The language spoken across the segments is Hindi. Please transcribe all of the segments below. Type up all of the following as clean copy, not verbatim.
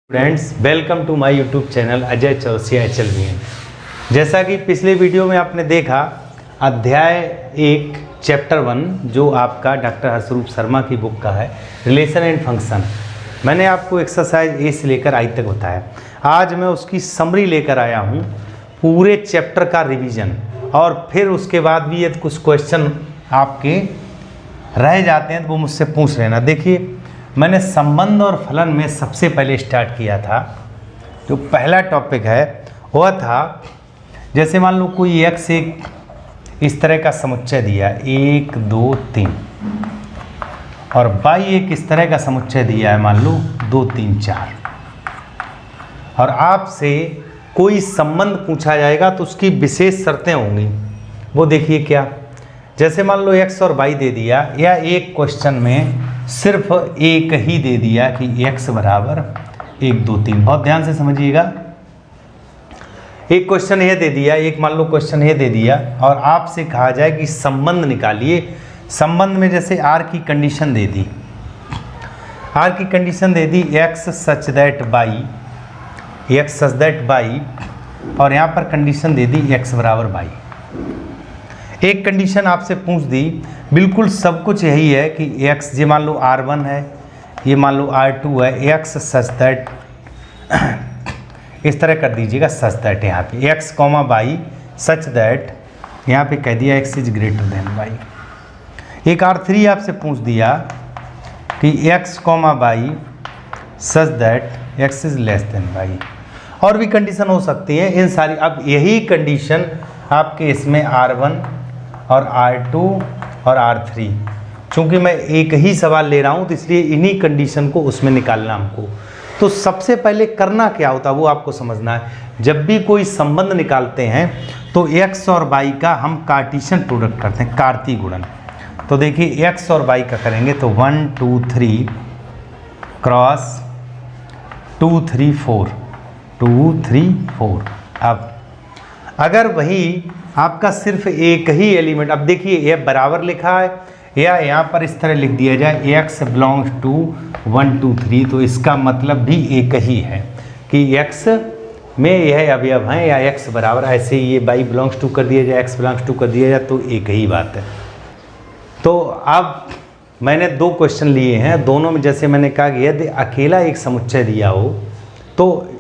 Friends, welcome to my YouTube channel Ajay Chaurasia HLVN। जैसा कि पिछले वीडियो में आपने देखा, अध्याय 1 चैप्टर 1 जो आपका डॉक्टर हर्षरूप शर्मा की बुक का है, रिलेशन एंड फंक्शन, मैंने आपको एक्सरसाइज ए से लेकर आई तक बताया। आज मैं उसकी समरी लेकर आया हूँ, पूरे चैप्टर का रिवीजन, और फिर उसके बाद भी यदि कुछ क्वेश्चन आपके रह जाते हैं तो वो मुझसे पूछ लेना। देखिए, मैंने संबंध और फलन में सबसे पहले स्टार्ट किया था। जो पहला टॉपिक है वह था, जैसे मान लो कोई x एक इस तरह का समुच्चय दिया 1 2 3, और y एक इस तरह का समुच्चय दिया है, मान लो 2 3 4, और आपसे कोई संबंध पूछा जाएगा तो उसकी विशेष शर्तें होंगी। वो देखिए क्या, जैसे मान लो x और y दे दिया, या एक क्वेश्चन में सिर्फ एक ही दे दिया कि x बराबर 1 2 3। बहुत ध्यान से समझिएगा, एक क्वेश्चन ये दे दिया, एक मान लो क्वेश्चन ये दे दिया, और आपसे कहा जाए कि संबंध निकालिए। संबंध में जैसे r की कंडीशन दे दी, r की condition they the x such that y, और यहाँ पर कंडीशन दे दी x बराबर y। एक कंडीशन आपसे पूछ दी, बिल्कुल सब कुछ यही है कि x, ये मान लो r1 है, ये मान लो r2 है, x सच दैट, इस तरह कर दीजिएगा सच दैट, यहाँ पे x comma y such that, यहाँ पे कह दिया x is greater than y। एक r3 आपसे पूछ दिया कि x comma y such that x is less than y, और भी कंडीशन हो सकती है इन सारी। अब यही कंडीशन आपके इसमें r1 और r2 और r3, चूँकि मैं एक ही सवाल ले रहा हूँ तो इसलिए इन्हीं कंडीशन को उसमें निकालना हमको। तो सबसे पहले करना क्या होता है वो आपको समझना है। जब भी कोई संबंध निकालते हैं तो x और y का हम कार्टीशियन प्रोडक्ट करते हैं, कार्तीय गुणन। तो देखिए x और y का करेंगे तो 1 2 3 क्रॉस 2 3 4 2 3 4। अब अगर वही आपका सिर्फ एक ही एलिमेंट, अब देखिए यह बराबर लिखा है, या यहाँ पर इस तरह लिख दिया जाए x बिलोंग्स टू 1 2 3, तो इसका मतलब भी एक ही है कि x में यह अवयव हैं, या x बराबर, ऐसे ही ये y बिलोंग्स टू कर दिया जाए, x बिलोंग्स टू कर दिया जाए, तो एक ही बात है। तो अब मैंने 2 क्वेश्चन लिए हैं, दोनों में जैसे मैंने कहा कि यदि अकेला एक समुच्चय दिया हो तो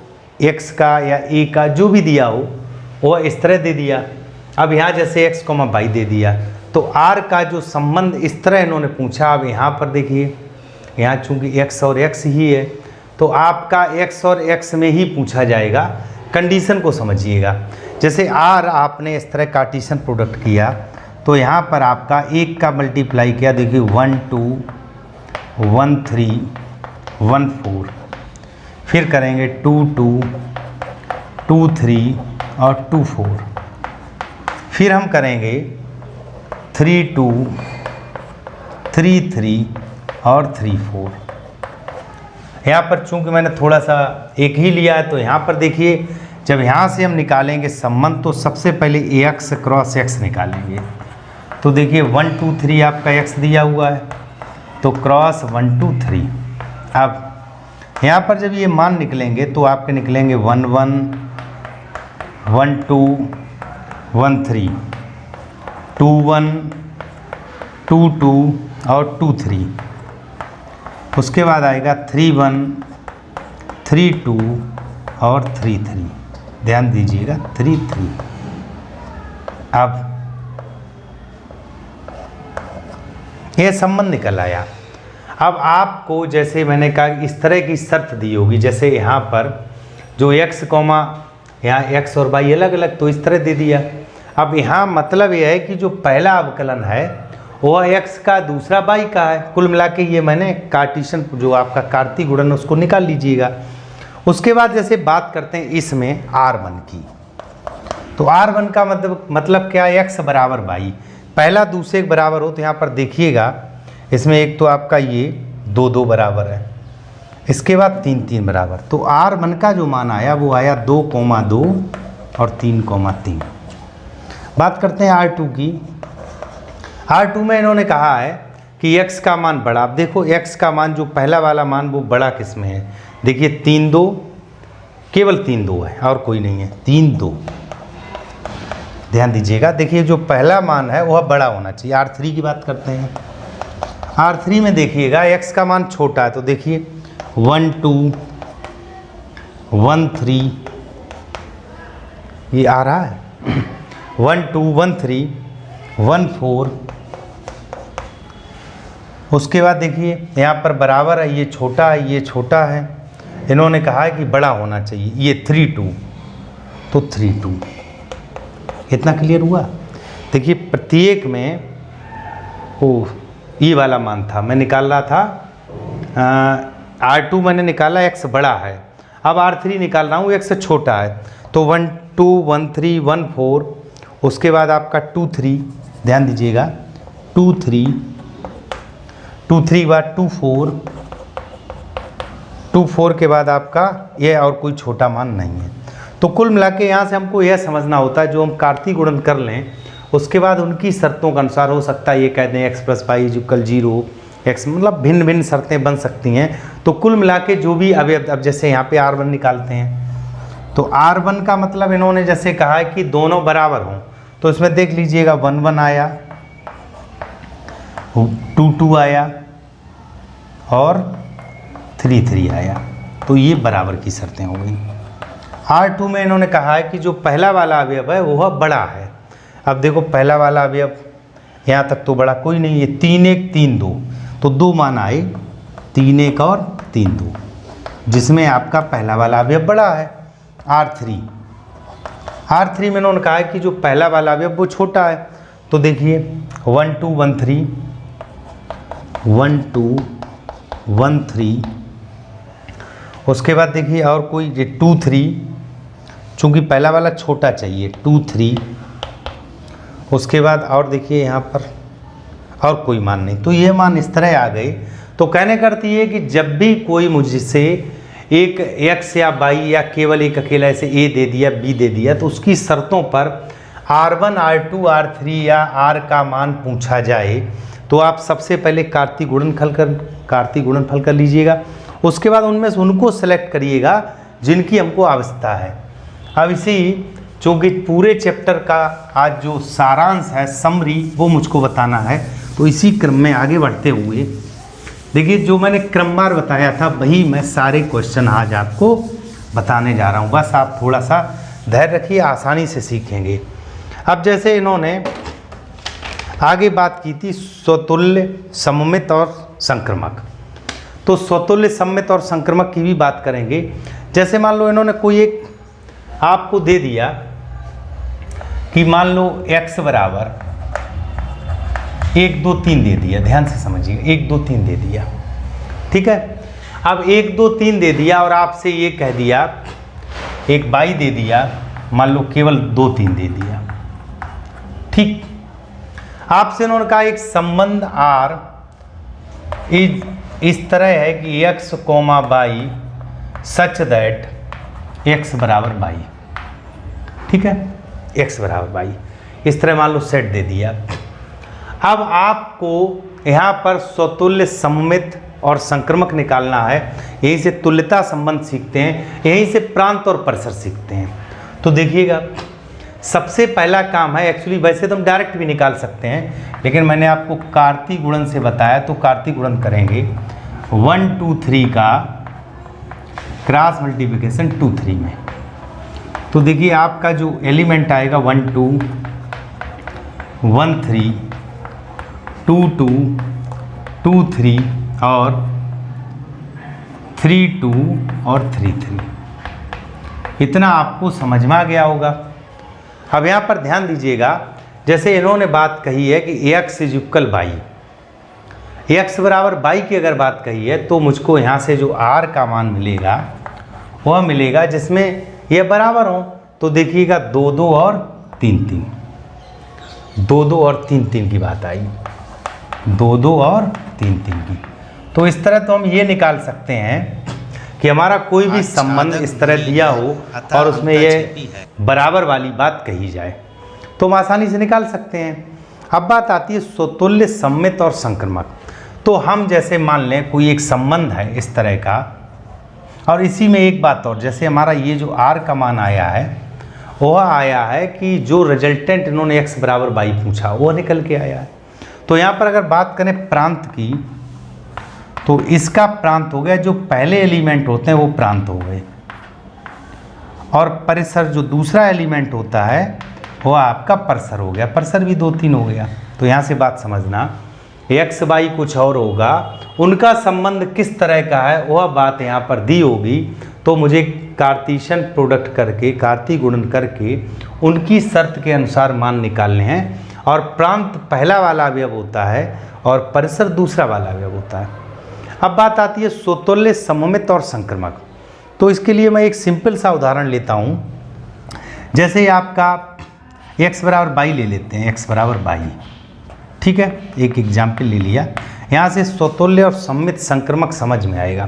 x का या a का जो भी दिया हो वह इस तरह दे दिया। अब यहाँ जैसे x कॉमा y दे दिया, तो r का जो संबंध इस तरह इन्होंने पूछा। अब यहाँ पर देखिए, यहाँ चूंकि x और x ही है तो आपका x और x में ही पूछा जाएगा। कंडीशन को समझिएगा, जैसे r आपने इस तरह कार्टीशियन प्रोडक्ट किया, तो यहाँ पर आपका 1 का मल्टीप्लाई किया, देखिए 1 2 1 3 1 4, फिर करेंगे 2 2 2 3 और 2 4, फिर हम करेंगे 3 2 3 3 और 3 4। यहाँ पर चूंकि मैंने थोड़ा सा एक ही लिया है, तो यहाँ पर देखिए जब यहाँ से हम निकालेंगे संबंध तो सबसे पहले x क्रॉस x निकालेंगे। तो देखिए 1 2 3 आपका x दिया हुआ है, तो क्रॉस 1 2 3। अब यहाँ पर जब ये मान निकलेंगे तो आपके निकलेंगे 1 1 1 2 1 3 2 1 2 2 और 2 3। उसके बाद आएगा 3 1 3 2 और 3 3। ध्यान दीजिएगा 3 3। अब यह संबंध निकल आया। अब आपको जैसे मैंने कहा इस तरह की शर्त दी होगी, जैसे यहाँ पर जो x कॉमा, यहाँ x और y अलग अलग, तो इस तरह दे दिया। अब यहाँ मतलब यह है कि जो पहला अवकलन है वह x का, दूसरा y का है। कुल मिला के ये मैंने कार्टीशियन जो आपका कार्तीय गुणन उसको निकाल लीजिएगा। उसके बाद जैसे बात करते हैं इसमें r1 की, तो r1 का मतलब क्या है, x बराबर y, पहला दूसरे के बराबर हो। तो यहाँ पर देखिएगा इसमें एक तो आपका ये 2 2 बराबर है, इसके बाद 3 3 बराबर, तो r1 का जो मान आया वो आया 2 2 और 3 3। बात करते हैं r2 की। r2 में इन्होंने कहा है कि x का मान बड़ा। अब देखो x का मान जो पहला वाला मान वो बड़ा किस में है, देखिए 3 2, केवल 3 2 है और कोई नहीं है, 3 2। ध्यान दीजिएगा, देखिए जो पहला मान है वह बड़ा होना चाहिए। R3 की बात करते हैं। R3 में देखिएगा x का मान छोटा है, तो देखिए 1 2 1 3 ये आ रहा है 1 2 1 3 1 4। उसके बाद देखिए यहाँ पर बराबर है, ये छोटा है ये छोटा है, इन्होंने कहा है कि बड़ा होना चाहिए, ये 3 2 तो 3 2। इतना क्लियर हुआ। देखिए प्रत्येक में ये वाला मान था, मैं निकाल रहा था R2 मैंने निकाला, x बड़ा है। अब R3 निकाल रहा हूँ, x छोटा है, तो 1 2 1 3 1 4। उसके बाद आपका 2 3, ध्यान दीजिएगा 2 3 2 3 के बाद 2 4 2 4 के बाद आपका ये और कोई छोटा मान नहीं है। तो कुल मिला के यहाँ से हमको यह समझना होता है, जो हम कार्तीय गुणन कर लें उसके बाद उनकी शर्तों के अनुसार हो सकता है ये कह दें x + y = 0, x मतलब भिन्न भिन्न शर्तें बन सकती हैं। तो कुल मिला के जो भी अब जैसे यहाँ पे R1 निकालते हैं, तो R1 का मतलब इन्होंने जैसे कहा है कि दोनों बराबर हों, तो इसमें देख लीजिएगा 1 1 आया, 2 2 आया और 3 3 आया, तो ये बराबर की शर्तें हो गई। R2 में इन्होंने कहा है कि जो पहला वाला अवयव है वह बड़ा है। अब देखो पहला वाला अवयव यहाँ तक तो बड़ा कोई नहीं है, 3 1 3 2, तो 2 मान आए 3 1 और 3 2, जिसमें आपका पहला वाला अवयव बड़ा है। R3 में इन्होंने कहा है कि जो पहला वाला अवयव वो छोटा है, तो देखिए 1 2 1 3 1 2 1 3। उसके बाद देखिए और कोई ये 2 3, चूँकि पहला वाला छोटा चाहिए 2 3। उसके बाद और देखिए यहाँ पर और कोई मान नहीं, तो ये मान इस तरह आ गए। तो कहने का अर्थ ये कि जब भी कोई मुझसे एक x या y या केवल एक अकेला ऐसे a दे दिया b दे दिया, तो उसकी शर्तों पर R1 R2 R3 या R का मान पूछा जाए, तो आप सबसे पहले कार्तीय गुणनफल कर लीजिएगा। उसके बाद उनमें से उनको सेलेक्ट करिएगा जिनकी हमको आवश्यकता है। अब इसी चूँकि पूरे चैप्टर का आज जो सारांश है, समरी, वो मुझको बताना है, तो इसी क्रम में आगे बढ़ते हुए देखिए जो मैंने क्रमवार बताया था वही मैं सारे क्वेश्चन आज आपको बताने जा रहा हूँ। बस आप थोड़ा सा धैर्य रखिए, आसानी से सीखेंगे। अब जैसे इन्होंने आगे बात की थी स्वतुल्य, सममित और संक्रमक, तो स्वतुल्य, सममित और संक्रमक की भी बात करेंगे। जैसे मान लो इन्होंने कोई एक आपको दे दिया कि मान लो x बराबर 1 2 3 दे दिया, ध्यान से समझिएगा 1 2 3 दे दिया, ठीक है। अब 1 2 3 दे दिया और आपसे ये कह दिया एक y दे दिया, मान लो केवल 2 3 दे दिया, ठीक। आपसे उन्होंने कहा एक संबंध R इस तरह है कि x, y such that x बराबर y, ठीक है, x बराबर y, इस तरह मान लो सेट दे दिया। अब आपको यहाँ पर स्वतुल्य, सममित और संक्रमक निकालना है। यहीं से तुल्यता संबंध सीखते हैं, यहीं से प्रांत और परिसर सीखते हैं। तो देखिएगा सबसे पहला काम है, एक्चुअली वैसे तो हम डायरेक्ट भी निकाल सकते हैं, लेकिन मैंने आपको कार्तीय गुणन से बताया, तो कार्तीय गुणन करेंगे 1 2 3 का क्रॉस मल्टीप्लिकेशन 2 3 में। तो देखिए आपका जो एलिमेंट आएगा 1 2 1 3 2 2 2 3 और 3 2 और 3 3, इतना आपको समझ में आ गया होगा। अब यहाँ पर ध्यान दीजिएगा, जैसे इन्होंने बात कही है कि x = y, x बराबर y की अगर बात कही है, तो मुझको यहाँ से जो r का मान मिलेगा वह मिलेगा जिसमें यह बराबर हो। तो देखिएगा 2 2 और 3 3, 2 2 और 3 3 की बात आई, 2 2 और 3 3 की। तो इस तरह तो हम ये निकाल सकते हैं कि हमारा कोई भी संबंध इस तरह दिया हो और उसमें ये बराबर वाली बात कही जाए, तो हम आसानी से निकाल सकते हैं। अब बात आती है स्वतुल्य, सममित और संक्रमक। तो हम जैसे मान लें कोई एक संबंध है इस तरह का, और इसी में एक बात और, जैसे हमारा ये जो r का मान आया है वह आया है कि जो रिजल्टेंट इन्होंने x बराबर y पूछा वो निकल के आया है। तो यहाँ पर अगर बात करें प्रांत की, तो इसका प्रांत हो गया, जो पहले एलिमेंट होते हैं वो प्रांत हो गए, और परिसर जो दूसरा एलिमेंट होता है वो आपका परसर हो गया। परसर भी 2 3 हो गया। तो यहाँ से बात समझना, एक्स वाई कुछ और होगा, उनका संबंध किस तरह का है वह बात यहाँ पर दी होगी। तो मुझे कार्तीशियन प्रोडक्ट करके, कार्तीय गुणन करके उनकी शर्त के अनुसार मान निकालने हैं, और प्रांत पहला वाला अवयव होता है और परिसर दूसरा वाला अवयव होता है। अब बात आती है स्वतुल्य, सममित और संक्रमक। तो इसके लिए मैं एक सिंपल सा उदाहरण लेता हूँ। जैसे आपका x बराबर बाई ले लेते हैं, x बराबर बाई, ठीक है, एक एग्जाम्पल ले लिया। यहाँ से स्वतुल्य और सममित संक्रमक समझ में आएगा।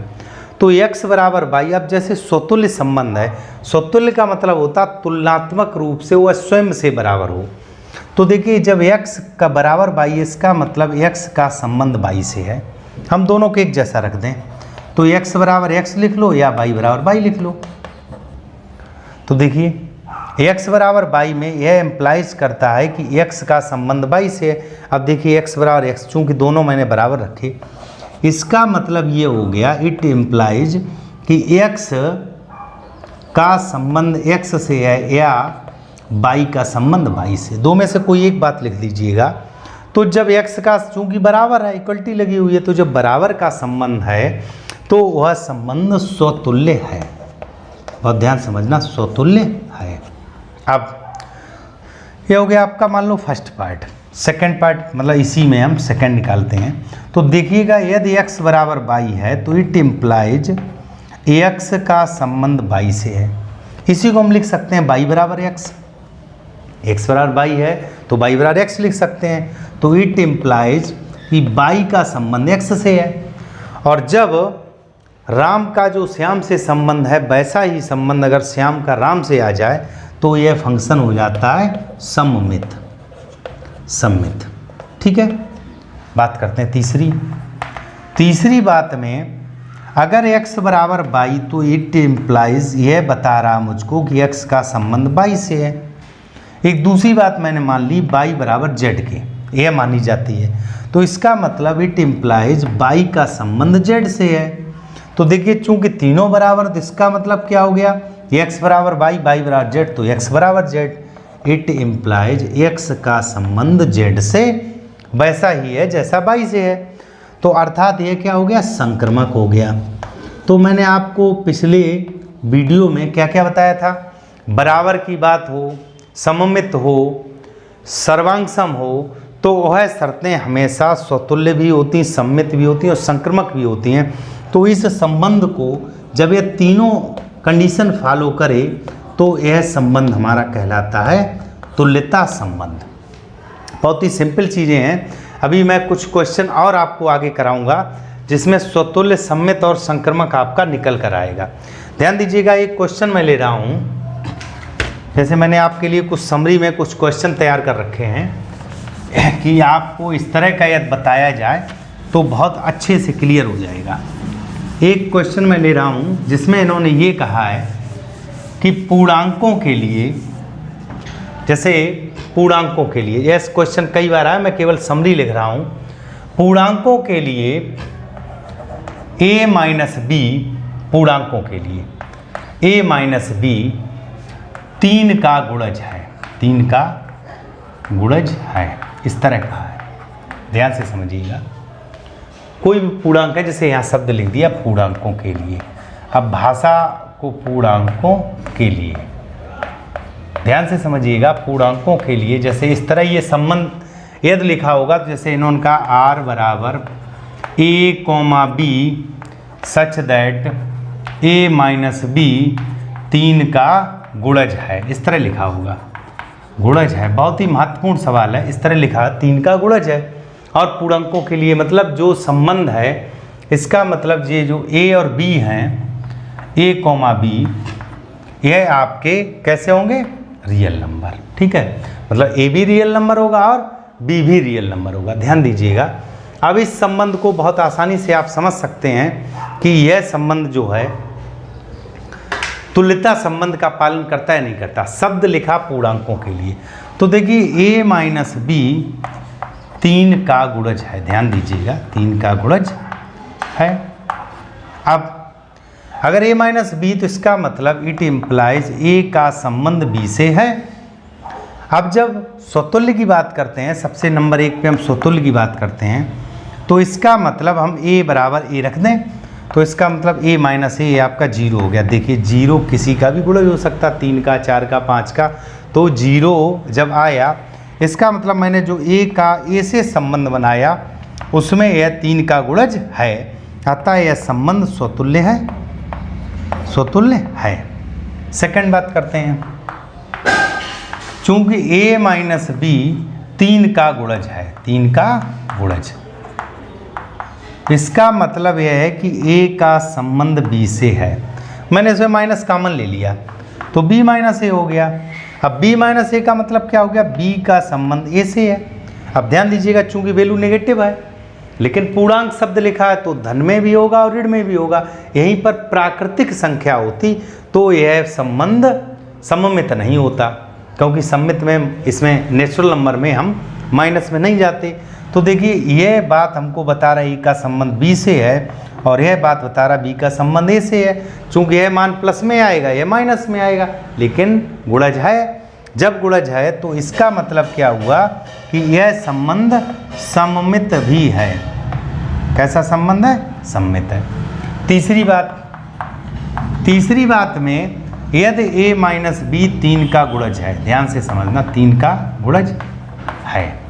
तो x बराबर बाई, अब जैसे स्वतुल्य संबंध है, स्वतुल्य का मतलब होता तुलनात्मक रूप से वह स्वयं से बराबर हो। तो देखिए जब x का बराबर बाई, इसका मतलब x का संबंध बाई से है। हम दोनों को एक जैसा रख दें, तो x बराबर x लिख लो या y बराबर y लिख लो। तो देखिए x बराबर y में यह एम्प्लाइज करता है कि x का संबंध y से है। अब देखिए x बराबर x, चूँकि दोनों मैंने बराबर रखे, इसका मतलब ये हो गया, इट एम्प्लाइज कि x का संबंध x से है या y का संबंध y से। दो में से कोई एक बात लिख लीजिएगा। तो जब x का चूँकि बराबर है, इक्वलिटी लगी हुई है, तो जब बराबर का संबंध है तो वह संबंध स्वतुल्य है। बहुत ध्यान समझना, स्वतुल्य है। अब ये हो गया आपका, मान लो फर्स्ट पार्ट। सेकंड पार्ट मतलब इसी में हम सेकंड निकालते हैं। तो देखिएगा यदि x बराबर y है तो इट इम्प्लाइज x का संबंध y से है। इसी को हम लिख सकते हैं y बराबर x बराबर y है तो y बराबर x लिख सकते हैं। तो इट इम्प्लाइज कि y का संबंध x से है, और जब राम का जो श्याम से संबंध है वैसा ही संबंध अगर श्याम का राम से आ जाए तो यह फंक्शन हो जाता है सममित। ठीक है, बात करते हैं तीसरी बात में, अगर x बराबर y तो इट इम्प्लाइज, यह बता रहा मुझको कि x का संबंध y से है। एक दूसरी बात मैंने मान ली y बराबर z के, यह मानी जाती है। तो इसका मतलब इट इम्प्लाइज y का संबंध z से है। तो देखिए चूंकि तीनों बराबर, तो इसका मतलब क्या हो गया, x बराबर y, y बराबर z, तो x बराबर z। इट इम्प्लाइज x का संबंध z से वैसा ही है जैसा y से है। तो अर्थात ये क्या हो गया, संक्रमक हो गया। तो मैंने आपको पिछले वीडियो में क्या क्या बताया था, बराबर की बात हो, सममित हो, सर्वांगसम हो, तो वह शर्तें हमेशा स्वतुल्य भी होती हैं, सममित भी होती हैं और संक्रमक भी होती हैं। तो इस संबंध को जब ये तीनों कंडीशन फॉलो करे तो यह संबंध हमारा कहलाता है तुल्यता संबंध। बहुत ही सिंपल चीज़ें हैं। अभी मैं कुछ क्वेश्चन और आपको आगे कराऊंगा जिसमें स्वतुल्य, सम्मित और संक्रमक आपका निकल कर आएगा। ध्यान दीजिएगा, एक क्वेश्चन मैं ले रहा हूँ, जैसे मैंने आपके लिए कुछ समरी में कुछ क्वेश्चन तैयार कर रखे हैं कि आपको इस तरह का यदि बताया जाए तो बहुत अच्छे से क्लियर हो जाएगा। एक क्वेश्चन मैं ले रहा हूँ जिसमें इन्होंने ये कहा है कि पूर्णांकों के लिए, जैसे पूर्णांकों के लिए, यह क्वेश्चन कई बार आया, मैं केवल समरी लिख रहा हूँ। पूर्णांकों के लिए a माइनस बी, पूर्णांकों के लिए a माइनस बी 3 का गुणज है, 3 का गुणज है, इस तरह का है। ध्यान से समझिएगा, कोई भी पूर्णांक है, जैसे यहाँ शब्द लिख दिया पूर्णांकों के लिए। अब भाषा को पूर्णांकों के लिए, ध्यान से समझिएगा, पूर्णांकों के लिए जैसे इस तरह ये संबंध यदि लिखा होगा, तो जैसे इन्होंने कहा r बराबर a comma B such that a minus B 3 का गुणज है, इस तरह लिखा होगा। गुणज है, बहुत ही महत्वपूर्ण सवाल है। इस तरह लिखा 3 का गुणज है। और पूर्णांकों के लिए मतलब जो संबंध है, इसका मतलब ये जो a और b हैं, a कॉमा बी, यह आपके कैसे होंगे, रियल नंबर। ठीक है, मतलब a भी रियल नंबर होगा और b भी रियल नंबर होगा। ध्यान दीजिएगा, अब इस संबंध को बहुत आसानी से आप समझ सकते हैं कि यह संबंध जो है तुल्यता संबंध का पालन करता है नहीं करता। शब्द लिखा पूर्णांकों के लिए, तो देखिए a माइनस बी 3 का गुणज है, ध्यान दीजिएगा 3 का गुणज है। अब अगर a माइनस बी तो इसका मतलब इट इम्प्लाइज a का संबंध b से है। अब जब स्वतुल्य की बात करते हैं, सबसे नंबर 1 पे हम स्वतुल्य की बात करते हैं, तो इसका मतलब हम a बराबर a रख दें, तो इसका मतलब a माइनस ए आपका 0 हो गया। देखिए 0 किसी का भी गुणज हो सकता, 3 का, 4 का, 5 का, तो 0 जब आया इसका मतलब मैंने जो a का a से संबंध बनाया उसमें यह 3 का गुणज है, अतः यह संबंध स्वतुल्य है, स्वतुल्य है। सेकंड बात करते हैं, चूंकि a माइनस बी 3 का गुणज है, 3 का गुणज, इसका मतलब यह है कि a का संबंध b से है। मैंने इसमें माइनस कॉमन ले लिया तो b माइनस ए हो गया। अब b माइनस ए का मतलब क्या हो गया, b का संबंध a से है। अब ध्यान दीजिएगा चूंकि वैल्यू नेगेटिव है, लेकिन पूर्णांक शब्द लिखा है तो धन में भी होगा और ऋण में भी होगा। यहीं पर प्राकृतिक संख्या होती तो यह संबंध सममित नहीं होता, क्योंकि सममित में इसमें नेचुरल नंबर में हम माइनस में नहीं जाते। तो देखिए यह बात हमको बता रहा है e का संबंध b से है और यह बात बता रहा b का संबंध a से है। चूंकि यह मान प्लस में आएगा, यह माइनस में आएगा, लेकिन गुणज है। जब गुणज है तो इसका मतलब क्या हुआ कि यह संबंध सममित भी है। कैसा संबंध है, सममित है। तीसरी बात में यदि a माइनस बी 3 का गुणज है, ध्यान से समझना 3 का गुणज है,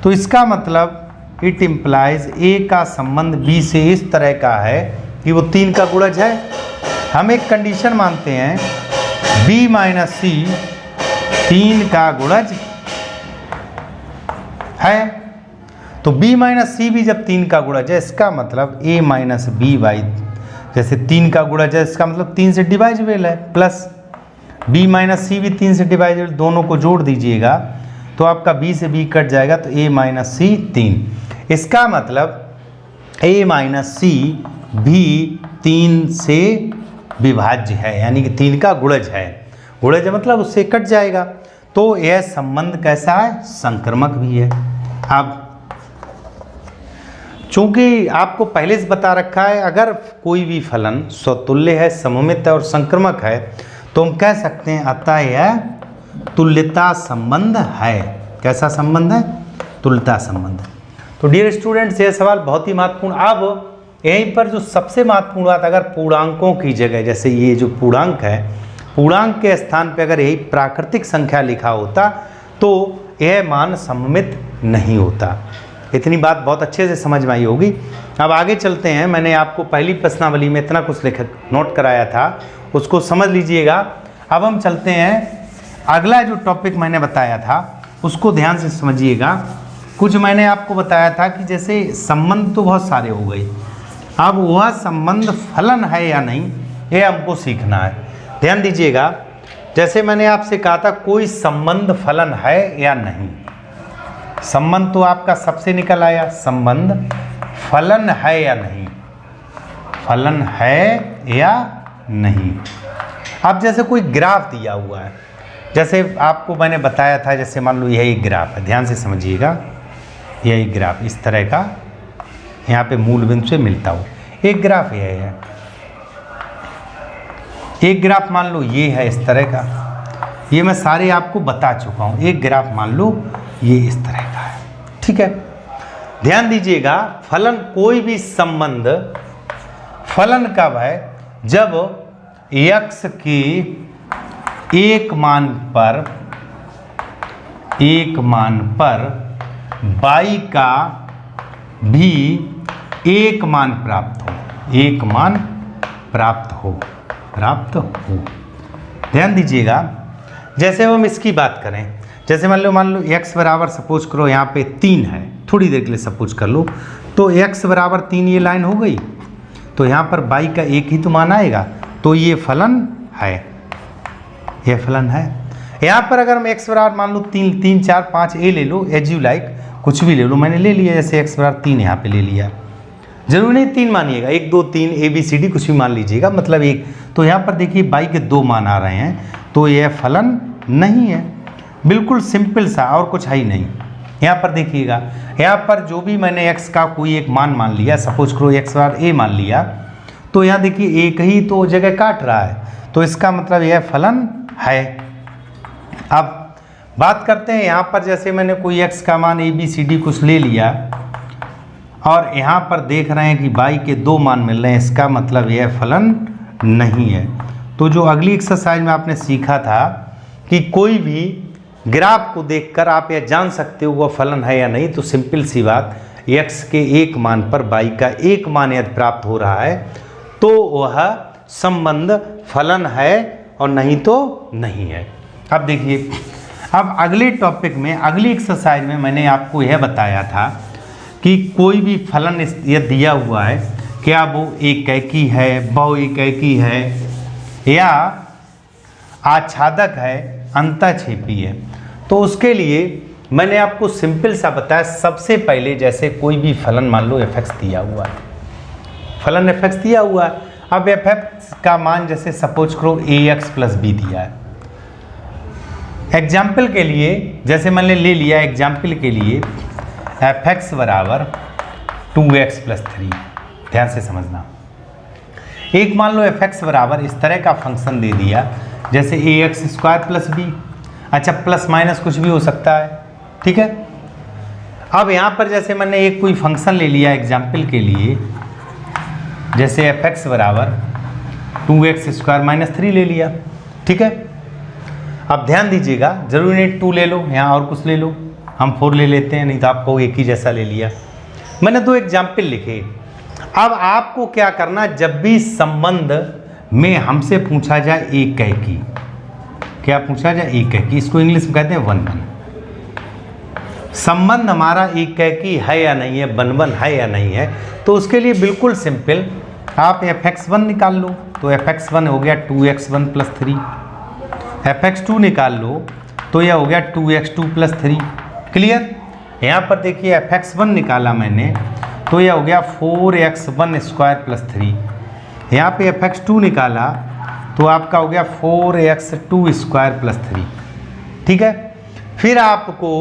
तो इसका मतलब इट इम्प्लाइज a का संबंध b से इस तरह का है कि वो 3 का गुणज है। हम एक कंडीशन मानते हैं b माइनस सी 3 का गुणज है, तो b माइनस सी भी जब 3 का गुणज है, इसका मतलब a माइनस बी बाई, जैसे 3 का गुणज है इसका मतलब 3 से डिवाइजेबल है, प्लस b माइनस सी भी 3 से डिवाइजेबल, दोनों को जोड़ दीजिएगा तो आपका b से b कट जाएगा तो a माइनस सी 3। इसका मतलब a माइनस सी भी 3 से विभाज्य है, यानी कि 3 का गुणज है। गुणज मतलब उससे कट जाएगा, तो यह संबंध कैसा है, संक्रमक भी है। अब चूंकि आपको पहले से बता रखा है अगर कोई भी फलन स्वतुल्य है, सममित है और संक्रमक है तो हम कह सकते हैं अतः यह तुल्यता संबंध है। कैसा संबंध है, तुल्यता संबंध। तो डियर स्टूडेंट्स यह सवाल बहुत ही महत्वपूर्ण। अब यहीं पर जो सबसे महत्वपूर्ण बात, अगर पूर्णांकों की जगह, जैसे ये जो पूर्णांक है, पूर्णांक के स्थान पे अगर यही प्राकृतिक संख्या लिखा होता तो यह मान सममित नहीं होता। इतनी बात बहुत अच्छे से समझ में आई होगी। अब आगे चलते हैं। मैंने आपको पहली प्रश्नावली में इतना कुछ नोट कराया था, उसको समझ लीजिएगा। अब हम चलते हैं, अगला जो टॉपिक मैंने बताया था उसको ध्यान से समझिएगा। कुछ मैंने आपको बताया था कि जैसे संबंध तो बहुत सारे हो गए, अब वह संबंध फलन है या नहीं ये हमको सीखना है। ध्यान दीजिएगा, जैसे मैंने आपसे कहा था कोई संबंध फलन है या नहीं। संबंध तो आपका सबसे निकल आया, संबंध फलन है या नहीं, फलन है या नहीं। अब जैसे कोई ग्राफ दिया हुआ है, जैसे आपको मैंने बताया था, जैसे मान लो यह एक ग्राफ है, ध्यान से समझिएगा, यह एक ग्राफ इस तरह का यहाँ पे मूल बिंदु से मिलता हो एक ग्राफ यह है। एक ग्राफ मान लो ये है इस तरह का, ये मैं सारे आपको बता चुका हूँ। एक ग्राफ मान लो ये इस तरह का है, ठीक है। ध्यान दीजिएगा, फलन कोई भी संबंध फलन कब है, जब x के एक मान पर y का भी एक मान प्राप्त हो, एक मान प्राप्त हो। ध्यान दीजिएगा, जैसे हम इसकी बात करें, जैसे मान लो x बराबर सपोज करो यहाँ पे 3 है, थोड़ी देर के लिए सपोज कर लो, तो x बराबर 3 ये लाइन हो गई, तो यहाँ पर y का एक ही तो मान आएगा, तो ये फलन है, ये फलन है। यहाँ पर अगर हम x बराबर मान लो 3, 4, 5 ए ले लो एज यू लाइक, कुछ भी ले लो, मैंने ले लिया जैसे x बराबर 3 यहाँ पे ले लिया, जरूरी नहीं 3 मानिएगा, 1 2 3 ABCD कुछ भी मान लीजिएगा, मतलब एक। तो यहाँ पर देखिए y के 2 मान आ रहे हैं, तो यह फलन नहीं है, बिल्कुल सिंपल सा, और कुछ है ही नहीं। यहाँ पर देखिएगा, यहाँ पर जो भी मैंने x का कोई एक मान लिया, सपोज करो x बराबर a मान लिया, तो यहाँ देखिए एक ही तो जगह काट रहा है, तो इसका मतलब यह फलन है। अब बात करते हैं यहाँ पर, जैसे मैंने कोई x का मान ABCD कुछ ले लिया और यहाँ पर देख रहे हैं कि y के 2 मान मिल रहे हैं, इसका मतलब यह फलन नहीं है। तो जो अगली एक्सरसाइज में आपने सीखा था कि कोई भी ग्राफ को देखकर आप यह जान सकते हो वह फलन है या नहीं, तो सिंपल सी बात, x के एक मान पर y का एक मान यदि प्राप्त हो रहा है तो वह संबंध फलन है और नहीं तो नहीं है। अब देखिए, अब अगले टॉपिक में, अगली एक्सरसाइज में मैंने आपको यह बताया था कि कोई भी फलन यह दिया हुआ है, क्या वो एकैकी है, बहुएकैकी है या आच्छादक है, अंतःक्षेपी है, तो उसके लिए मैंने आपको सिंपल सा बताया। सबसे पहले जैसे कोई भी फलन मान लो f(x) दिया हुआ है, फलन f(x) दिया हुआ है, अब f(x) का मान जैसे सपोज करो ax + b दिया है। एग्जाम्पल के लिए जैसे मैंने ले लिया, एग्जाम्पल के लिए f(x) बराबर 2x + 3, ध्यान से समझना। एक मान लो f(x) बराबर इस तरह का फंक्शन दे दिया जैसे ax² + b, अच्छा प्लस माइनस कुछ भी हो सकता है, ठीक है। अब यहाँ पर जैसे मैंने एक कोई फंक्शन ले लिया एग्जाम्पल के लिए, जैसे f(x) बराबर 2x² - 3 ले लिया, ठीक है। अब ध्यान दीजिएगा, जरूरी नहीं 2 ले लो, यहाँ और कुछ ले लो, हम 4 ले लेते हैं, नहीं तो आपको एक ही जैसा ले लिया। मैंने 2 एग्जाम्पल लिखे। अब आपको क्या करना, जब भी संबंध में हमसे पूछा जाए एकैकी, क्या पूछा जाए एकैकी, इसको इंग्लिश में कहते हैं 1-1। संबंध हमारा एकैकी है या नहीं है, 1-1 है या नहीं है, तो उसके लिए बिल्कुल सिंपल, आप f(x1) निकाल लो, तो f(x1) हो गया 2x1 + 3, f(x2) निकाल लो तो यह हो गया 2x2 + 3। क्लियर। यहाँ पर देखिए f(x1) निकाला मैंने तो यह हो गया 4x1² + 3, यहाँ पे f(x2) निकाला तो आपका हो गया 4x2² + 3, ठीक है। फिर आपको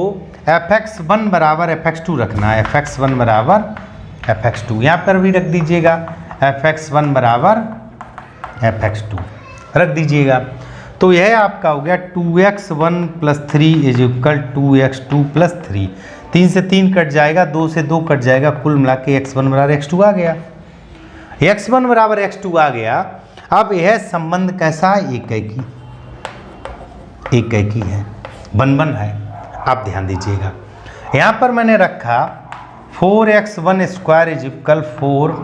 f(x1) बराबर f(x2) रखना है, f(x1) बराबर f(x2), यहाँ पर भी रख दीजिएगा f(x1) बराबर f(x2) रख दीजिएगा। तो यह आपका हो गया 2x1 + 3 = 2x2 + 3, 3 से 3 कट जाएगा, 2 से 2 कट जाएगा, कुल मिला के x1 बराबर x2 आ गया, x1 बराबर x2 आ गया। अब यह संबंध कैसा है, एकैकी, एकैकी है, 1-1 है। आप ध्यान दीजिएगा, यहाँ पर मैंने रखा 4x1² = 4,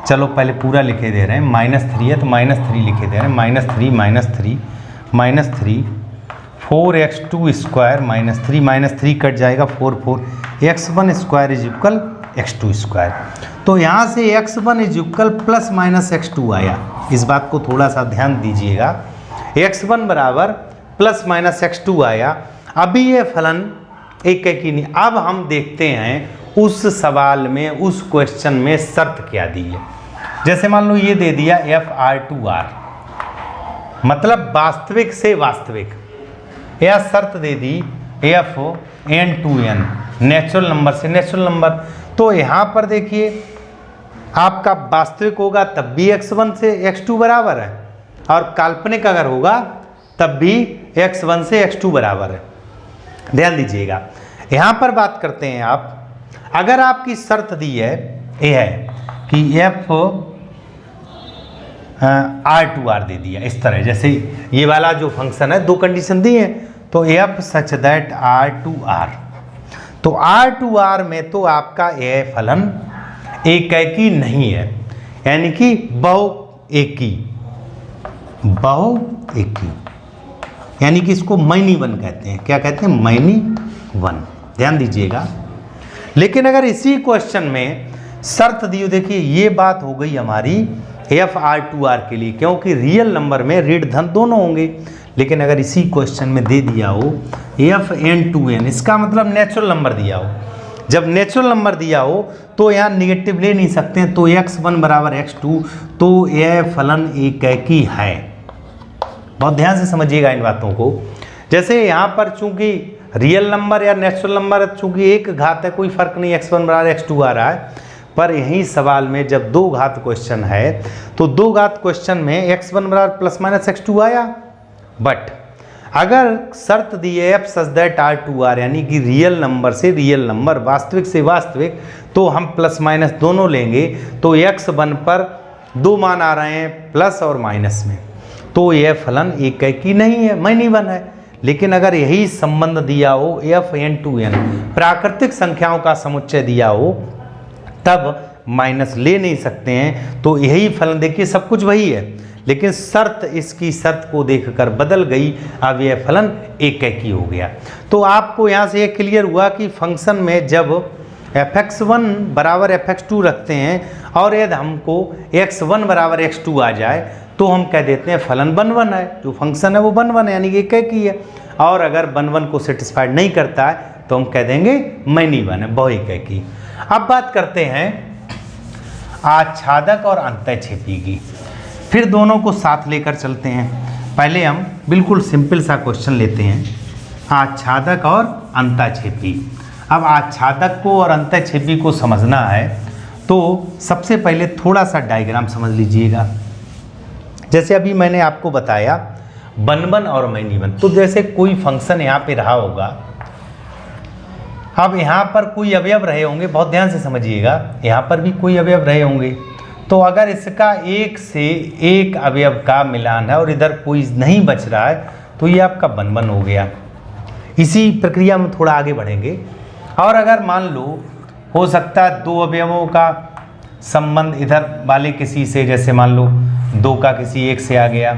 चलो पहले पूरा लिखे दे रहे हैं, -3 है तो -3 लिखे दे रहे हैं, -3 -3 4x2² -3 -3 कट जाएगा, 4 x1² = x2²। तो यहाँ से x1 = ± x2 आया, इस बात को थोड़ा सा ध्यान दीजिएगा, x1 बराबर ± x2 आया। अभी ये फलन एकैकी नहीं। अब हम देखते हैं उस सवाल में, उस क्वेश्चन में शर्त क्या दी है। जैसे मान लो ये दे दिया FR2R, मतलब वास्तविक से वास्तविक, या शर्त दे दी FN2N, नेचुरल नंबर से नेचुरल नंबर। तो यहाँ पर देखिए आपका वास्तविक होगा तब भी x1 से x2 बराबर है, और काल्पनिक अगर होगा तब भी x1 से x2 बराबर है। ध्यान दीजिएगा, यहाँ पर बात करते हैं आप, अगर आपकी शर्त दी है ये है कि FR2R दे दिया इस तरह, जैसे ये वाला जो फंक्शन है 2 कंडीशन दी है, तो F सच दैट R2R, तो R2R में तो आपका यह फलन एकैकी नहीं है, यानी कि बहुएकी, यानी कि इसको मैनी वन कहते हैं। क्या कहते हैं? Many one. ध्यान दीजिएगा। लेकिन अगर इसी क्वेश्चन में शर्त दी हो, देखिए ये बात हो गई हमारी FR2R के लिए, क्योंकि रियल नंबर में ऋण धन दोनों होंगे। लेकिन अगर इसी क्वेश्चन में दे दिया हो FN2N, इसका मतलब नेचुरल नंबर दिया हो, जब नेचुरल नंबर दिया हो तो यहाँ निगेटिव ले नहीं सकते हैं, तो x1 बराबर x2, तो यह फलन एकैकी है। बहुत ध्यान से समझिएगा इन बातों को। जैसे यहाँ पर चूंकि रियल नंबर या नेचुरल नंबर चूंकि एक घात है, कोई फर्क नहीं, x1 बराबर x2 आ रहा है, पर यही सवाल में जब दो घात क्वेश्चन है तो दो घात क्वेश्चन में x1 बराबर प्लस माइनस x2 आया। बट अगर शर्त दी है f सच दैट R2R, यानी कि रियल नंबर से रियल नंबर, वास्तविक से वास्तविक, तो हम प्लस माइनस दोनों लेंगे, तो x1 पर दो मान आ रहे हैं प्लस और माइनस में, तो यह फलन एकैकी नहीं है, मैनी वन है। लेकिन अगर यही संबंध दिया हो fn2n, प्राकृतिक संख्याओं का समुच्चय दिया हो, तब माइनस ले नहीं सकते हैं, तो यही फलन, देखिए सब कुछ वही है, लेकिन शर्त इसकी शर्त को देखकर बदल गई, अब यह फलन एकैकी हो गया। तो आपको यहाँ से यह क्लियर हुआ कि फंक्शन में जब fx1 बराबर fx2 रखते हैं और यदि हमको x1 बराबर x2 आ जाए तो हम कह देते हैं फलन 1 है, जो फंक्शन है वो 1 है, यानी कि एकैकी है। और अगर 1 को सेटिस्फाइड नहीं करता है तो हम कह देंगे मैनी वन है, बहु एकैकी। अब बात करते हैं आच्छादक और अंतःक्षेपी की, फिर दोनों को साथ लेकर चलते हैं। पहले हम बिल्कुल सिंपल सा क्वेश्चन लेते हैं, आच्छादक और अंतःक्षेपी। अब आच्छादक को और अंतःक्षेपी को समझना है तो सबसे पहले थोड़ा सा डायग्राम समझ लीजिएगा। जैसे अभी मैंने आपको बताया 1 और मैनी वन, तो जैसे कोई फंक्शन यहाँ पे रहा होगा, अब यहाँ पर कोई अवयव रहे होंगे, बहुत ध्यान से समझिएगा, यहाँ पर भी कोई अवयव रहे होंगे, तो अगर इसका एक से एक अवयव का मिलान है और इधर कोई नहीं बच रहा है तो ये आपका 1 हो गया। इसी प्रक्रिया में थोड़ा आगे बढ़ेंगे। और अगर मान लो हो सकता है दो अवयवों का संबंध इधर वाले किसी से, जैसे मान लो 2 का किसी एक से आ गया,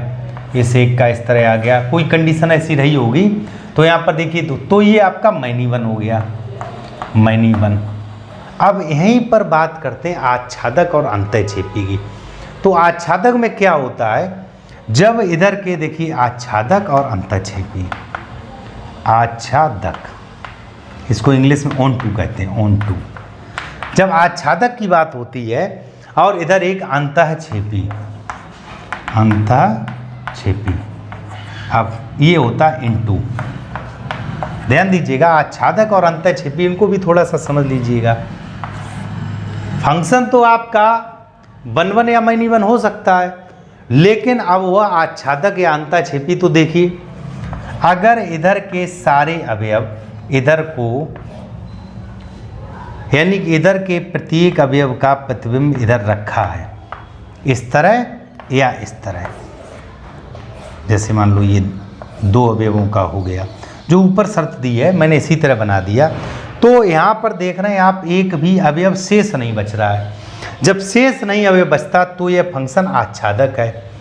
इस एक का इस तरह आ गया, कोई कंडीशन ऐसी रही होगी, तो यहाँ पर देखिए तो ये आपका मैनी वन हो गया, मैनी वन। अब यहीं पर बात करते हैं आच्छादक और अंतःक्षेपी की। तो आच्छादक में क्या होता है, जब इधर के देखिए आच्छादक और अंतःक्षेपी, आच्छादक इसको इंग्लिश में ऑन टू कहते हैं, ऑन टू। जब आच्छादक की बात होती है और इधर एक अंतःक्षेपी, अंतःक्षेपी, अब ये होता है इनटू। ध्यान दीजिएगा, आच्छादक और अंतःक्षेपी इनको भी थोड़ा सा समझ लीजिएगा। फंक्शन तो आपका 1 या मैनी वन हो सकता है, लेकिन अब वह आच्छादक या अंतःक्षेपी, तो देखिए अगर इधर के सारे अवयव इधर को, यानी कि इधर के प्रत्येक अवयव का प्रतिबिंब इधर रखा है, इस तरह या इस तरह, जैसे मान लो ये 2 अवयवों का हो गया, जो ऊपर शर्त दी है मैंने इसी तरह बना दिया, तो यहाँ पर देख रहे हैं आप एक भी अवयव शेष नहीं बच रहा है। जब शेष नहीं अवयव बचता तो यह फंक्शन आच्छादक है।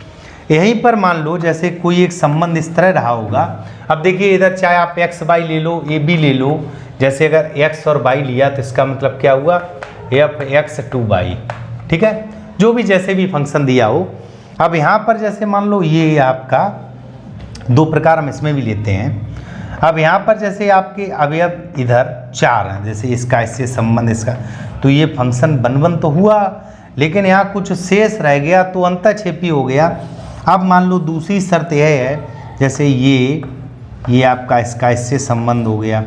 यहीं पर मान लो जैसे कोई एक संबंध इस तरह रहा होगा, अब देखिए इधर चाहे आप x y ले लो, a b ले लो, जैसे अगर x और y लिया तो इसका मतलब क्या हुआ, f(x)(2y), ठीक है, जो भी जैसे भी फंक्शन दिया हो। अब यहाँ पर जैसे मान लो ये आपका 2 प्रकार हम इसमें भी लेते हैं। अब यहाँ पर जैसे आपके अवयव इधर 4 हैं, जैसे इसका इससे संबंध इसका, तो ये फंक्शन 1 तो हुआ, लेकिन यहाँ कुछ शेष रह गया तो अंतःक्षेपी हो गया। अब मान लो दूसरी शर्त यह है, जैसे ये आपका इसका इससे संबंध हो गया,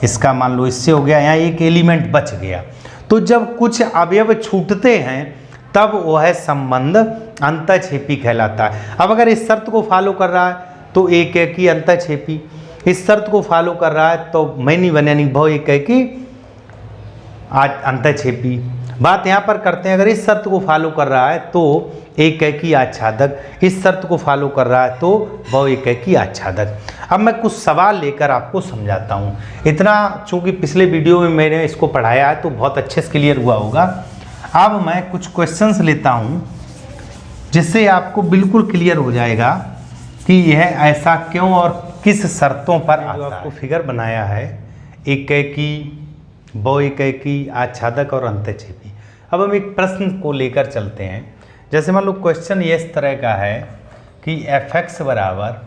इसका मान लो इससे हो गया, यहाँ एक एलिमेंट बच गया, तो जब कुछ अवयव छूटते हैं तब वह संबंध अंतःक्षेपी कहलाता है। अब अगर इस शर्त को फॉलो कर रहा है तो एकैकी अंतःक्षेपी, इस शर्त को फॉलो कर रहा है तो मैनी वन यानी बहु एकैकी अंतःक्षेपी। बात यहाँ पर करते हैं, अगर इस शर्त को फॉलो कर रहा है तो एकैकी आच्छादक, इस शर्त को फॉलो कर रहा है तो बहु एकैकी आच्छादक। अब मैं कुछ सवाल लेकर आपको समझाता हूँ। इतना चूँकि पिछले वीडियो में मैंने इसको पढ़ाया है तो बहुत अच्छे से क्लियर हुआ होगा। अब मैं कुछ क्वेश्चंस लेता हूँ जिससे आपको बिल्कुल क्लियर हो जाएगा कि यह ऐसा क्यों और किस शर्तों पर आता है। आपको फिगर बनाया है एकैकी, बहु एकैकी, आच्छादक और अंतःक्षेपी। अब हम एक प्रश्न को लेकर चलते हैं। जैसे मान लो क्वेश्चन ये इस तरह का है कि f(x) बराबर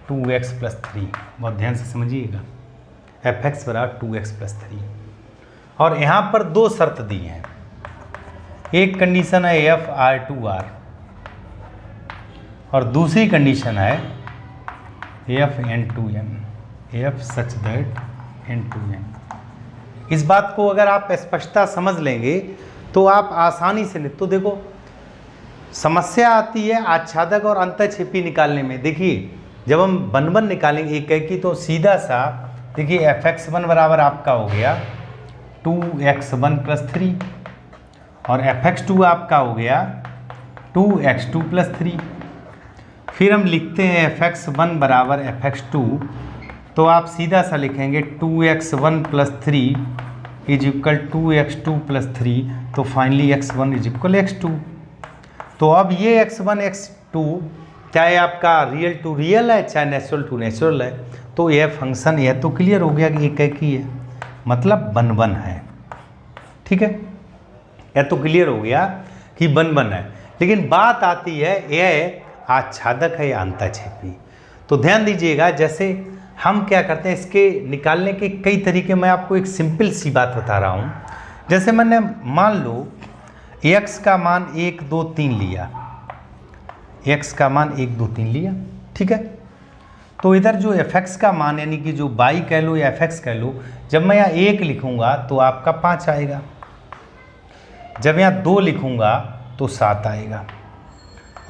2x + 3, बहुत ध्यान से समझिएगा, f(x) बराबर 2x + 3। और यहाँ पर दो शर्त दी हैं। एक कंडीशन है एफ आर टू आर और दूसरी कंडीशन है F N to N, F such that N to N. इस बात को अगर आप स्पष्टता समझ लेंगे तो आप आसानी से तो देखो समस्या आती है आच्छादक और अंतःक्षेपी निकालने में। देखिए जब हम वन निकालेंगे एक की तो सीधा सा देखिए एफ एक्स वन बराबर आपका हो गया 2x1 + 3 और एफ एक्स टू आपका हो गया 2x2 + 3। फिर हम लिखते हैं एफ एक्स वन बराबर एफ एक्स टू, तो आप सीधा सा लिखेंगे 2x1 + 3 = 2x2 + 3, तो फाइनली x1 = x2। तो अब ये x1 x2 चाहे आपका रियल टू रियल है चाहे नेचुरल टू नेचुरल है, तो यह फंक्शन यह तो क्लियर हो गया कि एक ही है, मतलब वन है। ठीक है, यह तो क्लियर हो गया कि वन है। लेकिन बात आती है यह आच्छादक है या अंतःक्षेपी। तो ध्यान दीजिएगा, जैसे हम क्या करते हैं इसके निकालने के कई तरीके। मैं आपको एक सिंपल सी बात बता रहा हूँ। जैसे मैंने मान लो x का मान 1 2 3 लिया, x का मान 1 2 3 लिया, ठीक है। तो इधर जो fx का मान यानी कि जो y कह लो या fx कह लो, जब मैं यहाँ 1 लिखूँगा तो आपका 5 आएगा, जब यहाँ 2 लिखूँगा तो 7 आएगा,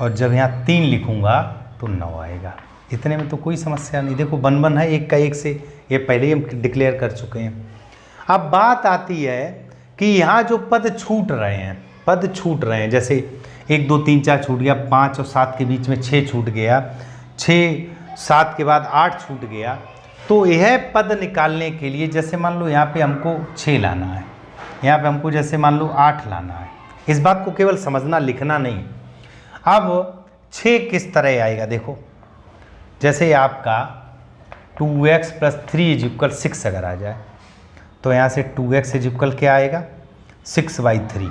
और जब यहाँ 3 लिखूँगा तो 9 आएगा। इतने में तो कोई समस्या नहीं। देखो वन है, एक का एक से, ये पहले ही हम डिक्लेयर कर चुके हैं। अब बात आती है कि यहाँ जो पद छूट रहे हैं, जैसे 1 2 3 4 छूट गया, 5 और 7 के बीच में 6 छूट गया, 6 7 के बाद 8 छूट गया। तो यह पद निकालने के लिए जैसे मान लो यहाँ पे हमको 6 लाना है, यहाँ पे हमको जैसे मान लो 8 लाना है। इस बात को केवल समझना, लिखना नहीं। अब 6 किस तरह आएगा देखो, जैसे आपका 2x + 3 = 6 अगर आ जाए तो यहाँ से 2x = क्या आएगा 6/3,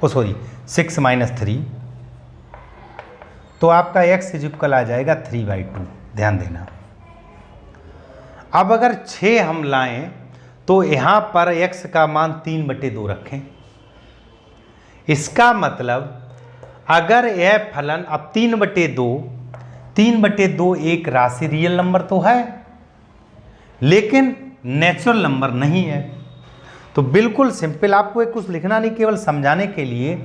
6 - 3, तो आपका x = आ जाएगा 3/2। ध्यान देना। अब अगर 6 हम लाएं तो यहाँ पर x का मान 3/2 रखें। इसका मतलब अगर यह फलन अब 3/2 एक राशि रियल नंबर तो है लेकिन नेचुरल नंबर नहीं है। तो बिल्कुल सिंपल, आपको एक कुछ लिखना नहीं, केवल समझाने के लिए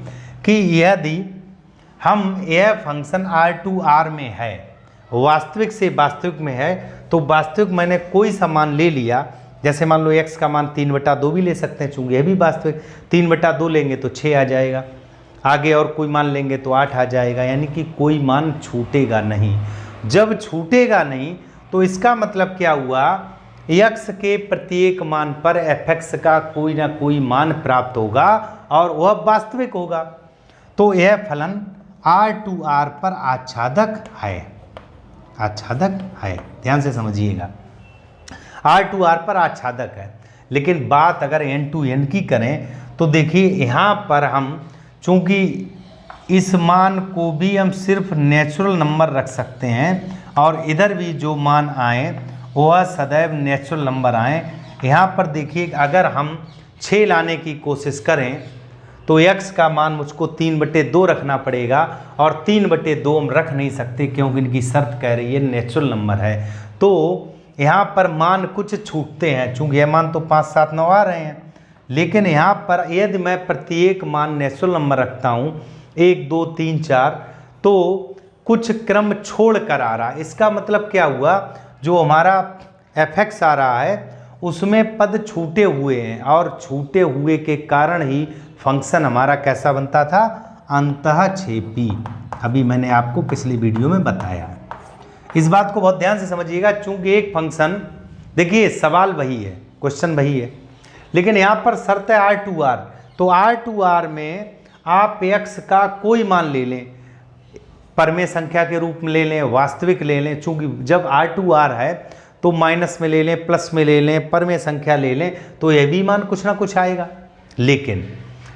कि यदि हम यह फंक्शन R2R में है, वास्तविक से वास्तविक में है, तो वास्तविक मैंने कोई सा मान ले लिया, जैसे मान लो x का मान 3/2 भी ले सकते हैं, चूंकि यह भी वास्तविक, 3/2 लेंगे तो 6 आ जाएगा, आगे और कोई मान लेंगे तो 8 आ जाएगा, यानी कि कोई मान छूटेगा नहीं। जब छूटेगा नहीं तो इसका मतलब क्या हुआ, x के प्रत्येक मान पर fx का कोई ना कोई मान प्राप्त होगा और वह वास्तविक होगा। तो यह फलन R2R पर आच्छादक है, ध्यान से समझिएगा, R2R पर आच्छादक है। लेकिन बात अगर n2n की करें तो देखिए यहाँ पर हम चूंकि इस मान को भी हम सिर्फ नेचुरल नंबर रख सकते हैं और इधर भी जो मान आए वह सदैव नेचुरल नंबर आए। यहाँ पर देखिए अगर हम 6 लाने की कोशिश करें तो x का मान मुझको 3/2 रखना पड़ेगा, और 3/2 हम रख नहीं सकते क्योंकि इनकी शर्त कह रही है नेचुरल नंबर है। तो यहाँ पर मान कुछ छूटते हैं, चूँकि यह मान तो 5 7 9 आ रहे हैं, लेकिन यहाँ पर यदि मैं प्रत्येक मान नेचुरल नंबर रखता हूँ 1 2 3 4, तो कुछ क्रम छोड़ कर आ रहा है। इसका मतलब क्या हुआ, जो हमारा fx आ रहा है उसमें पद छूटे हुए हैं, और छूटे हुए के कारण ही फंक्शन हमारा कैसा बनता था, अंतःक्षेपी। अभी मैंने आपको पिछली वीडियो में बताया है। इस बात को बहुत ध्यान से समझिएगा, चूंकि एक फंक्शन, देखिए सवाल वही है, क्वेश्चन वही है, लेकिन यहाँ पर शर्त है R2R। तो R2R में आप x का कोई मान ले लें, परमेय संख्या के रूप में ले लें, वास्तविक ले लें, चूंकि जब R2R है तो माइनस में ले लें, प्लस में ले लें, परमेय संख्या ले लें, तो यह भी मान कुछ ना कुछ आएगा। लेकिन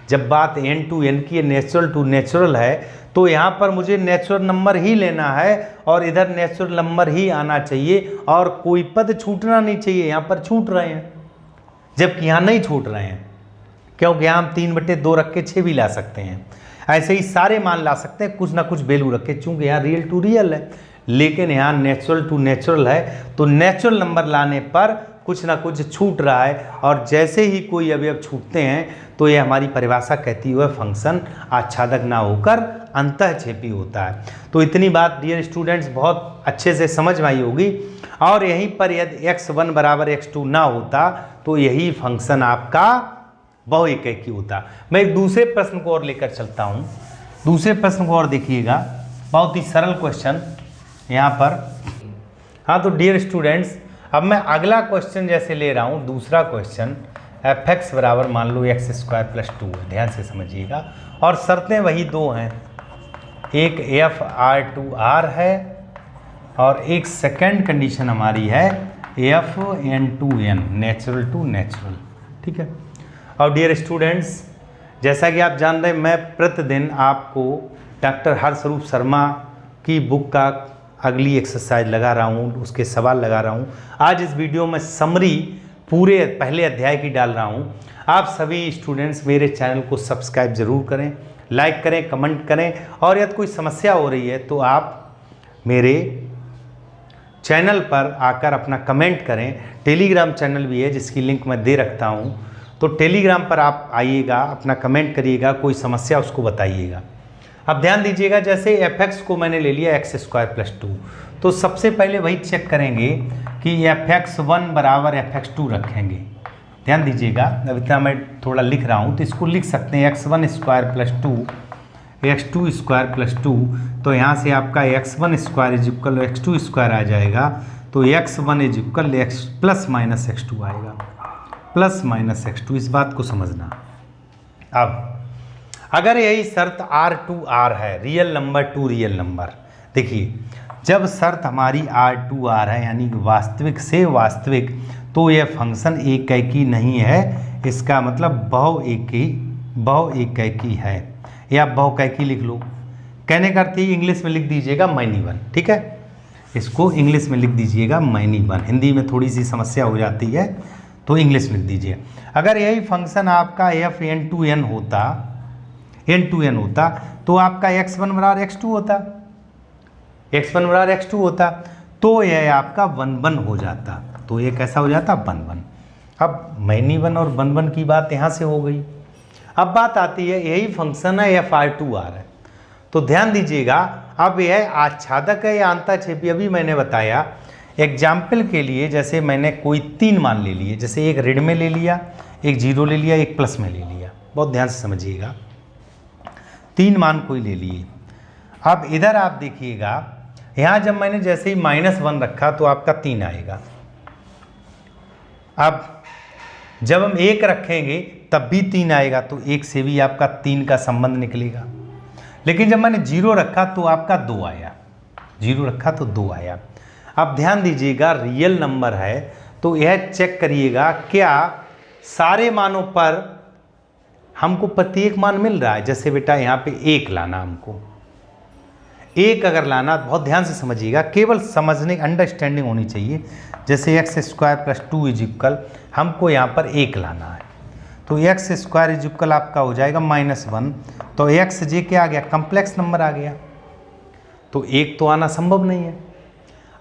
जब बात n2n की नेचुरल टू नेचुरल है तो यहाँ पर मुझे नेचुरल नंबर ही लेना है और इधर नेचुरल नंबर ही आना चाहिए और कोई पद छूटना नहीं चाहिए। यहाँ पर छूट रहे हैं, जबकि यहाँ नहीं छूट रहे हैं, क्योंकि यहाँ हम 3/2 रख के 6 भी ला सकते हैं। ऐसे ही सारे मान ला सकते हैं, कुछ ना कुछ वैल्यू रख के, चूँकि यहाँ रियल टू रियल है, लेकिन यहाँ नेचुरल टू नेचुरल है, तो नेचुरल नंबर लाने पर कुछ ना कुछ छूट रहा है, और जैसे ही कोई अवयव छूटते हैं तो ये हमारी परिभाषा कहती हुए फंक्शन आच्छादक ना होकर अंतःक्षेपी होता है। तो इतनी बात डियर स्टूडेंट्स बहुत अच्छे से समझ में आई होगी। और यहीं पर यदि x1 बराबर x2 ना होता तो यही फंक्शन आपका बहुएकाकी होता। मैं एक दूसरे प्रश्न को और लेकर चलता हूँ। दूसरे प्रश्न को और देखिएगा, बहुत ही सरल क्वेश्चन यहाँ पर। हाँ, तो डियर स्टूडेंट्स अब मैं अगला क्वेश्चन जैसे ले रहा हूँ, दूसरा क्वेश्चन f(x) बराबर मान लो x² + 2 है, ध्यान से समझिएगा, और शर्तें वही दो हैं, एक f(r2r) है और एक सेकंड कंडीशन हमारी है f(n2n) नेचुरल टू नेचुरल। ठीक है। और डियर स्टूडेंट्स जैसा कि आप जान रहे हैं, मैं प्रतिदिन आपको डॉक्टर हर्षरूप शर्मा की बुक का अगली एक्सरसाइज लगा रहा हूँ, उसके सवाल लगा रहा हूँ। आज इस वीडियो में समरी पूरे पहले अध्याय की डाल रहा हूँ। आप सभी स्टूडेंट्स मेरे चैनल को सब्सक्राइब ज़रूर करें, लाइक करें, कमेंट करें, और यदि कोई समस्या हो रही है तो आप मेरे चैनल पर आकर अपना कमेंट करें। टेलीग्राम चैनल भी है जिसकी लिंक मैं दे रखता हूँ, तो टेलीग्राम पर आप आइएगा, अपना कमेंट करिएगा, कोई समस्या उसको बताइएगा। अब ध्यान दीजिएगा, जैसे f(x) को मैंने ले लिया x² + 2, तो सबसे पहले वही चेक करेंगे कि f(x1) बराबर f(x2) रखेंगे। ध्यान दीजिएगा, अब इतना मैं थोड़ा लिख रहा हूँ तो इसको लिख सकते हैं x1² + 2 x2² + 2, तो यहाँ से आपका x1² = x2² आ जाएगा, तो x1 = x ± x2 आएगा, ± x2। इस बात को समझना। अब अगर यही शर्त R2R है, real number two real number, देखिए जब शर्त हमारी R2R है यानी वास्तविक से वास्तविक, तो यह फंक्शन एकाकी नहीं है, इसका मतलब बहुएकाकी है, या बहुएकाकी लिख लो। कहने का अर्थ ही इंग्लिश में लिख दीजिएगा मैनी वन। ठीक है, इसको इंग्लिश में लिख दीजिएगा मैनी वन। हिंदी में थोड़ी सी समस्या हो जाती है तो इंग्लिश में लिख दीजिए। अगर यही फंक्शन आपका f(n2n) होता तो आपका x1 बराबर x2 होता, x1 बराबर x2 होता, तो यह आपका 1 हो जाता, तो ये कैसा हो जाता 1। अब मैनी वन और 1 की बात यहाँ से हो गई। अब बात आती है, यही फंक्शन है f(r2r) है, तो ध्यान दीजिएगा, अब यह आच्छादक है या अंतःक्षेपी। अभी मैंने बताया एग्जाम्पल के लिए, जैसे मैंने कोई 3 मान ले लिए, जैसे एक ऋण में ले लिया, एक 0 ले लिया, एक प्लस में ले लिया, बहुत ध्यान से समझिएगा, 3 मान कोई ले लिए। अब इधर आप देखिएगा, यहाँ जब मैंने जैसे ही -1 रखा तो आपका 3 आएगा। अब जब हम 1 रखेंगे तब भी 3 आएगा, तो 1 से भी आपका 3 का संबंध निकलेगा। लेकिन जब मैंने 0 रखा तो आपका 2 आया, 0 रखा तो 2 आया। अब ध्यान दीजिएगा, रियल नंबर है तो यह चेक करिएगा क्या सारे मानों पर हमको प्रत्येक मान मिल रहा है। जैसे बेटा यहाँ पे 1 लाना, हमको 1 अगर लाना, बहुत ध्यान से समझिएगा, केवल समझने अंडरस्टैंडिंग होनी चाहिए। जैसे x² + 2 हमको यहाँ पर 1 लाना है, तो x² आपका हो जाएगा -1, तो xj क्या आ गया, कम्प्लेक्स नंबर आ गया, तो 1 तो आना संभव नहीं है।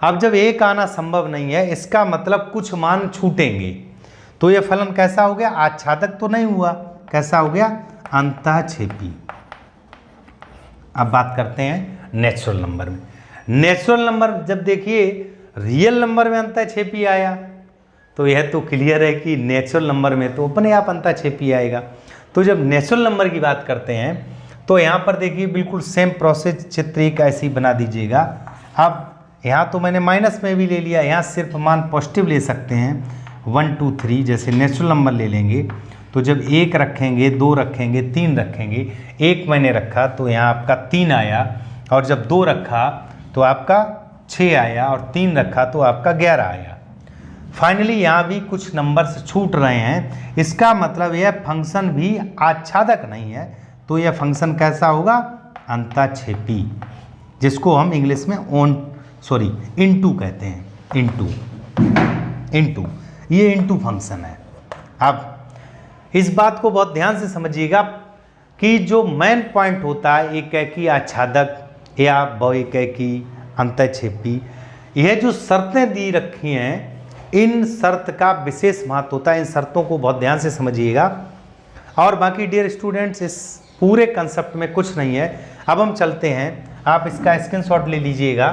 अब जब 1 आना संभव नहीं है, इसका मतलब कुछ मान छूटेंगे, तो यह फलन कैसा हो गया, आच्छादक तो नहीं हुआ, कैसा हो गया, अंतःक्षेपी। अब बात करते हैं नेचुरल नंबर में। नेचुरल नंबर जब देखिए रियल नंबर में अंतःक्षेपी आया, तो यह तो क्लियर है कि नेचुरल नंबर में तो अपने आप अंतःक्षेपी आएगा। तो जब नेचुरल नंबर की बात करते हैं तो यहाँ पर देखिए बिल्कुल सेम प्रोसेस, चित्र एक ऐसी बना दीजिएगा। अब यहाँ तो मैंने माइनस में भी ले लिया, यहाँ सिर्फ मान पॉजिटिव ले सकते हैं, 1 2 3। जैसे नेचुरल नंबर ले लेंगे तो जब 1 रखेंगे, 2 रखेंगे, 3 रखेंगे, 1 मैंने रखा तो यहाँ आपका 3 आया, और जब 2 रखा तो आपका 6 आया, और 3 रखा तो आपका 11 आया। फाइनली यहाँ भी कुछ नंबर्स छूट रहे हैं, इसका मतलब यह फंक्शन भी आच्छादक नहीं है, तो यह फंक्शन कैसा होगा, अंतःक्षेपी, जिसको हम इंग्लिश में इनटू कहते हैं। इनटू ये इनटू फंक्शन है। अब इस बात को बहुत ध्यान से समझिएगा कि जो मेन पॉइंट होता है एकैकी आच्छादक या बहुएकैकी अंतःक्षेपी, यह जो शर्तें दी रखी हैं, इन शर्त का विशेष महत्व होता है। इन शर्तों को बहुत ध्यान से समझिएगा। और बाकी डियर स्टूडेंट्स, इस पूरे कंसेप्ट में कुछ नहीं है। अब हम चलते हैं, आप इसका स्क्रीनशॉट ले लीजिएगा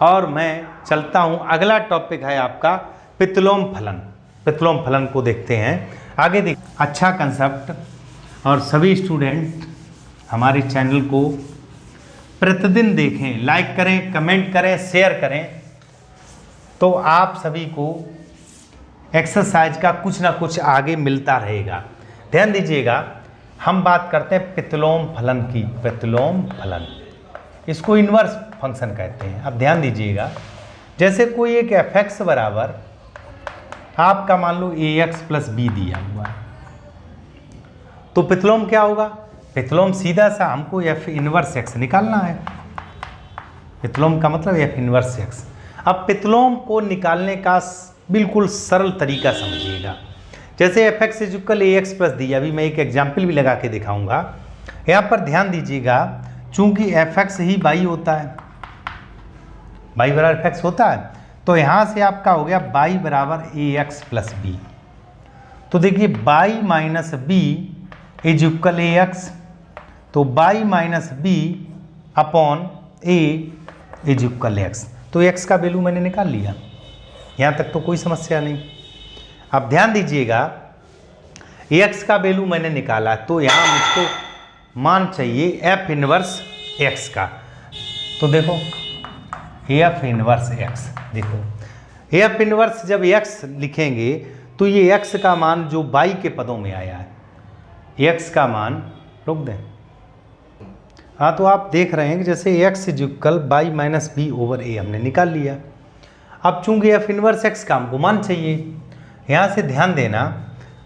और मैं चलता हूँ। अगला टॉपिक है आपका प्रतिलोम फलन। प्रतिलोम फलन को देखते हैं आगे। देख, अच्छा कंसेप्ट, और सभी स्टूडेंट हमारे चैनल को प्रतिदिन देखें, लाइक करें, कमेंट करें, शेयर करें, तो आप सभी को एक्सरसाइज का कुछ ना कुछ आगे मिलता रहेगा। ध्यान दीजिएगा, हम बात करते हैं प्रतिलोम फलन की। प्रतिलोम फलन, इसको इन्वर्स फंक्शन कहते हैं। अब ध्यान दीजिएगा, जैसे कोई एक f(x) बराबर आपका मान लो ax + b दिया हुआ है, तो प्रतिलोम क्या होगा? प्रतिलोम सीधा सा हमको f इनवर्स x निकालना है। प्रतिलोम का मतलब f इनवर्स x। अब प्रतिलोम को निकालने का बिल्कुल सरल तरीका समझिएगा। जैसे f(x) = ax + d, अभी मैं एक एग्जाम्पल भी लगा के दिखाऊंगा। यहाँ पर ध्यान दीजिएगा, चूंकि f(x) ही y होता है, y बराबर f(x) होता है, तो यहाँ से आपका हो गया y बराबर ax + b। तो देखिए y माइनस b = ax, तो y minus b upon a = x। तो x का वैल्यू मैंने निकाल लिया, यहाँ तक तो कोई समस्या नहीं। अब ध्यान दीजिएगा, x का वैल्यू मैंने निकाला, तो यहाँ मुझको मान चाहिए f इनवर्स x का। तो देखो f इनवर्स x, देखो f इनवर्स जब x लिखेंगे तो ये x का मान जो y के पदों में आया है, x का मान रोक दें। हाँ, तो आप देख रहे हैं कि जैसे x = y माइनस b/a हमने निकाल लिया। अब चूंकि f इनवर्स x का हमको मान चाहिए, यहाँ से ध्यान देना,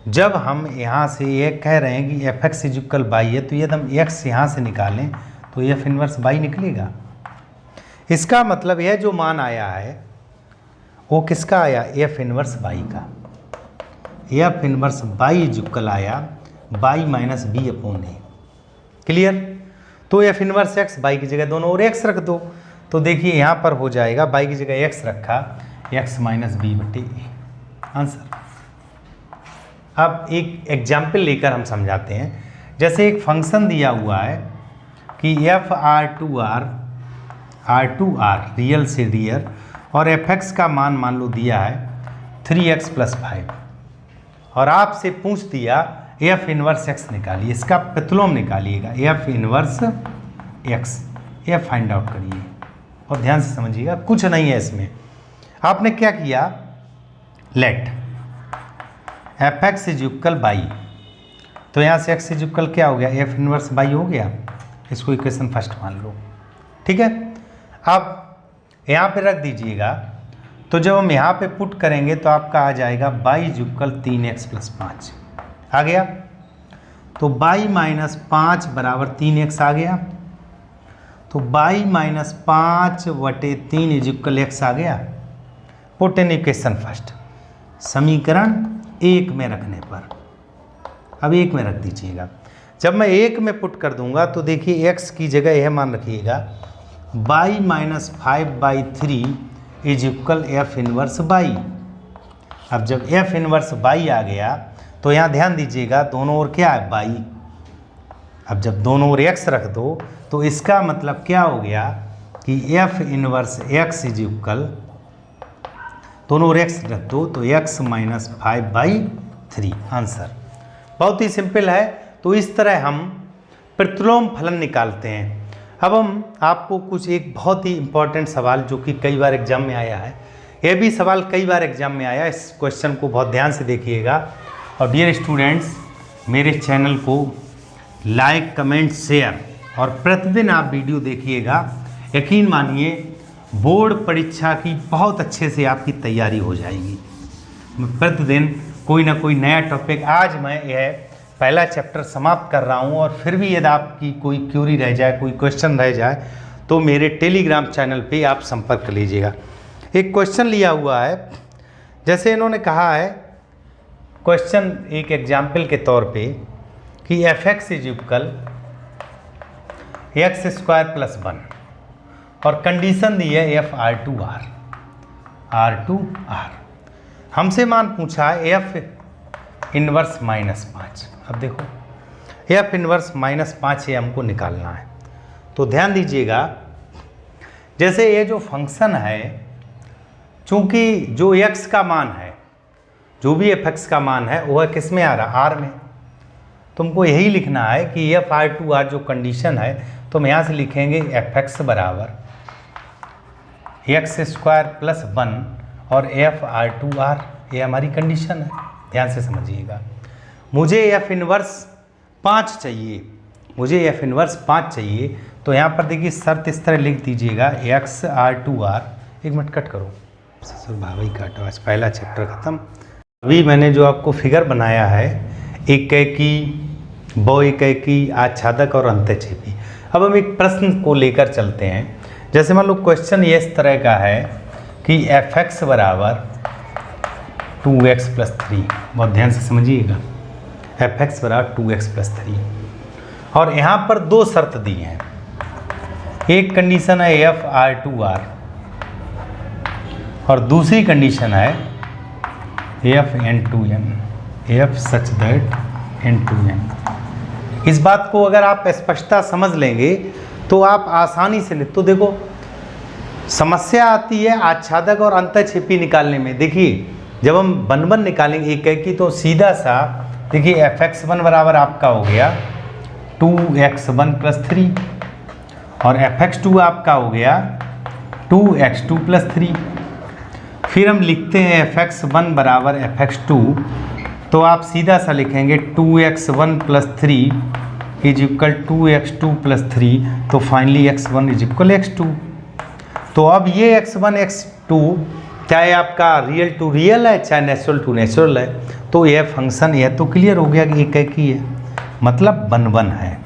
जब हम यहाँ से ये कह रहे हैं कि f(x) = y है, तो यदि हम x यहाँ से निकालें तो f इनवर्स y निकलेगा। इसका मतलब यह जो मान आया है वो किसका आया? f इनवर्स y का। f इनवर्स y आया y माइनस b/a। क्लियर? तो f इनवर्स x, y की जगह दोनों और x रख दो, तो देखिए यहाँ पर हो जाएगा y की जगह x रखा, x माइनस b/a आंसर। अब एक एग्जाम्पल लेकर हम समझाते हैं। जैसे एक फंक्शन दिया हुआ है कि f(r2r) R2R रियल से रियल, और f(x) का मान लो दिया है 3x + 5, और आपसे पूछ दिया f इनवर्स x निकालिए, इसका प्रतिलोम निकालिएगा, f inverse x, f find out करिए। और ध्यान से समझिएगा, कुछ नहीं है इसमें। आपने क्या किया, लेट f(x) = y, तो यहाँ से x = क्या हो गया? f इनवर्स y हो गया। इसको इक्वेशन फर्स्ट मान लो, ठीक है। अब यहाँ पे रख दीजिएगा, तो जब हम यहाँ पे पुट करेंगे तो आपका आ जाएगा y = 3x + 5 आ गया। तो y माइनस 5 बराबर 3x आ गया, तो y माइनस 5/3 = x आ गया। पुट इन इक्वेशन फर्स्ट, समीकरण 1 में रखने पर, अब 1 में रख दीजिएगा। जब मैं 1 में पुट कर दूंगा तो देखिए x की जगह यह मान रखिएगा y minus 5/3 = f inverse y। अब जब f इनवर्स y आ गया तो यहाँ ध्यान दीजिएगा, दोनों ओर क्या है? y। अब जब दोनों ओर x रख दो तो इसका मतलब क्या हो गया कि f इनवर्स x = दोनों ओर x रख दो तो x माइनस 5/3 आंसर। बहुत ही सिंपल है। तो इस तरह हम प्रतिलोम फलन निकालते हैं। अब हम आपको कुछ एक बहुत ही इम्पॉर्टेंट सवाल जो कि कई बार एग्जाम में आया है, यह भी सवाल कई बार एग्जाम में आया, इस क्वेश्चन को बहुत ध्यान से देखिएगा। और डियर स्टूडेंट्स, मेरे चैनल को लाइक, कमेंट, शेयर और प्रतिदिन आप वीडियो देखिएगा। यकीन मानिए बोर्ड परीक्षा की बहुत अच्छे से आपकी तैयारी हो जाएगी। प्रतिदिन कोई ना कोई नया टॉपिक, आज मैं यह पहला चैप्टर समाप्त कर रहा हूं, और फिर भी यदि आपकी कोई क्यूरी रह जाए, कोई क्वेश्चन रह जाए, तो मेरे टेलीग्राम चैनल पे आप संपर्क कर लीजिएगा। एक क्वेश्चन लिया हुआ है, जैसे इन्होंने कहा है क्वेश्चन एक एग्जाम्पल के तौर पे कि F x is equal x square plus 1 और कंडीशन दी है एफ R2R हमसे मान पूछा है एफ इनवर्स -5। अब देखो एफ इनवर्स -5 ये हमको निकालना है। तो ध्यान दीजिएगा, जैसे ये जो फंक्शन है, चूंकि जो x का मान है, जो भी एफ एक्स का मान है वह किस में आ रहा, R में। तुमको यही लिखना है कि एफ R2R जो कंडीशन है, तो हम यहाँ से लिखेंगे एफ एक्स बराबर एक्स स्क्वायर प्लस 1 और एफ R2R, ये हमारी कंडीशन है। ध्यान से समझिएगा, मुझे एफ इनवर्स 5 चाहिए, मुझे एफ इनवर्स 5 चाहिए। तो यहाँ पर देखिए शर्त इस तरह लिख दीजिएगा एक्स R2R। एक मिनट कट करो, ससुर भाभी काटो, आज पहला चैप्टर खत्म। अभी मैंने जो आपको फिगर बनाया है एकेकी, बहुएकेकी, आच्छादक और अंतःक्षेपी। अब हम एक प्रश्न को लेकर चलते हैं। जैसे मान लो क्वेश्चन ये इस तरह का है कि एफ एक्स बराबर 2x प्लस 3, बहुत ध्यान से समझिएगा, एफ एक्स बराबर 2x प्लस 3 और यहाँ पर दो शर्त दी हैं। एक कंडीशन है एफ R2R और दूसरी कंडीशन है F N2N, F such that N2N। इस बात को अगर आप स्पष्टता समझ लेंगे तो आप आसानी से तो देखो समस्या आती है आच्छादक और अंतःक्षेपी निकालने में। देखिए जब हम 1 निकालेंगे एकेकी, तो सीधा सा देखिए एफ एक्स 1 बराबर आपका हो गया 2x1 प्लस 3 और एफ एक्स 2 आपका हो गया 2x2 प्लस 3। फिर हम लिखते हैं एफ एक्स 1 बराबर एफ एक्स 2, तो आप सीधा सा लिखेंगे 2x1 plus 3 is equal 2x2 plus 3। तो finally x1 is equal x2। तो अब ये x1 x2 चाहे आपका रियल टू रियल है चाहे नेचुरल टू नेचुरल है, तो यह फंक्शन यह तो क्लियर हो गया कि एकेकी है, मतलब 1 है।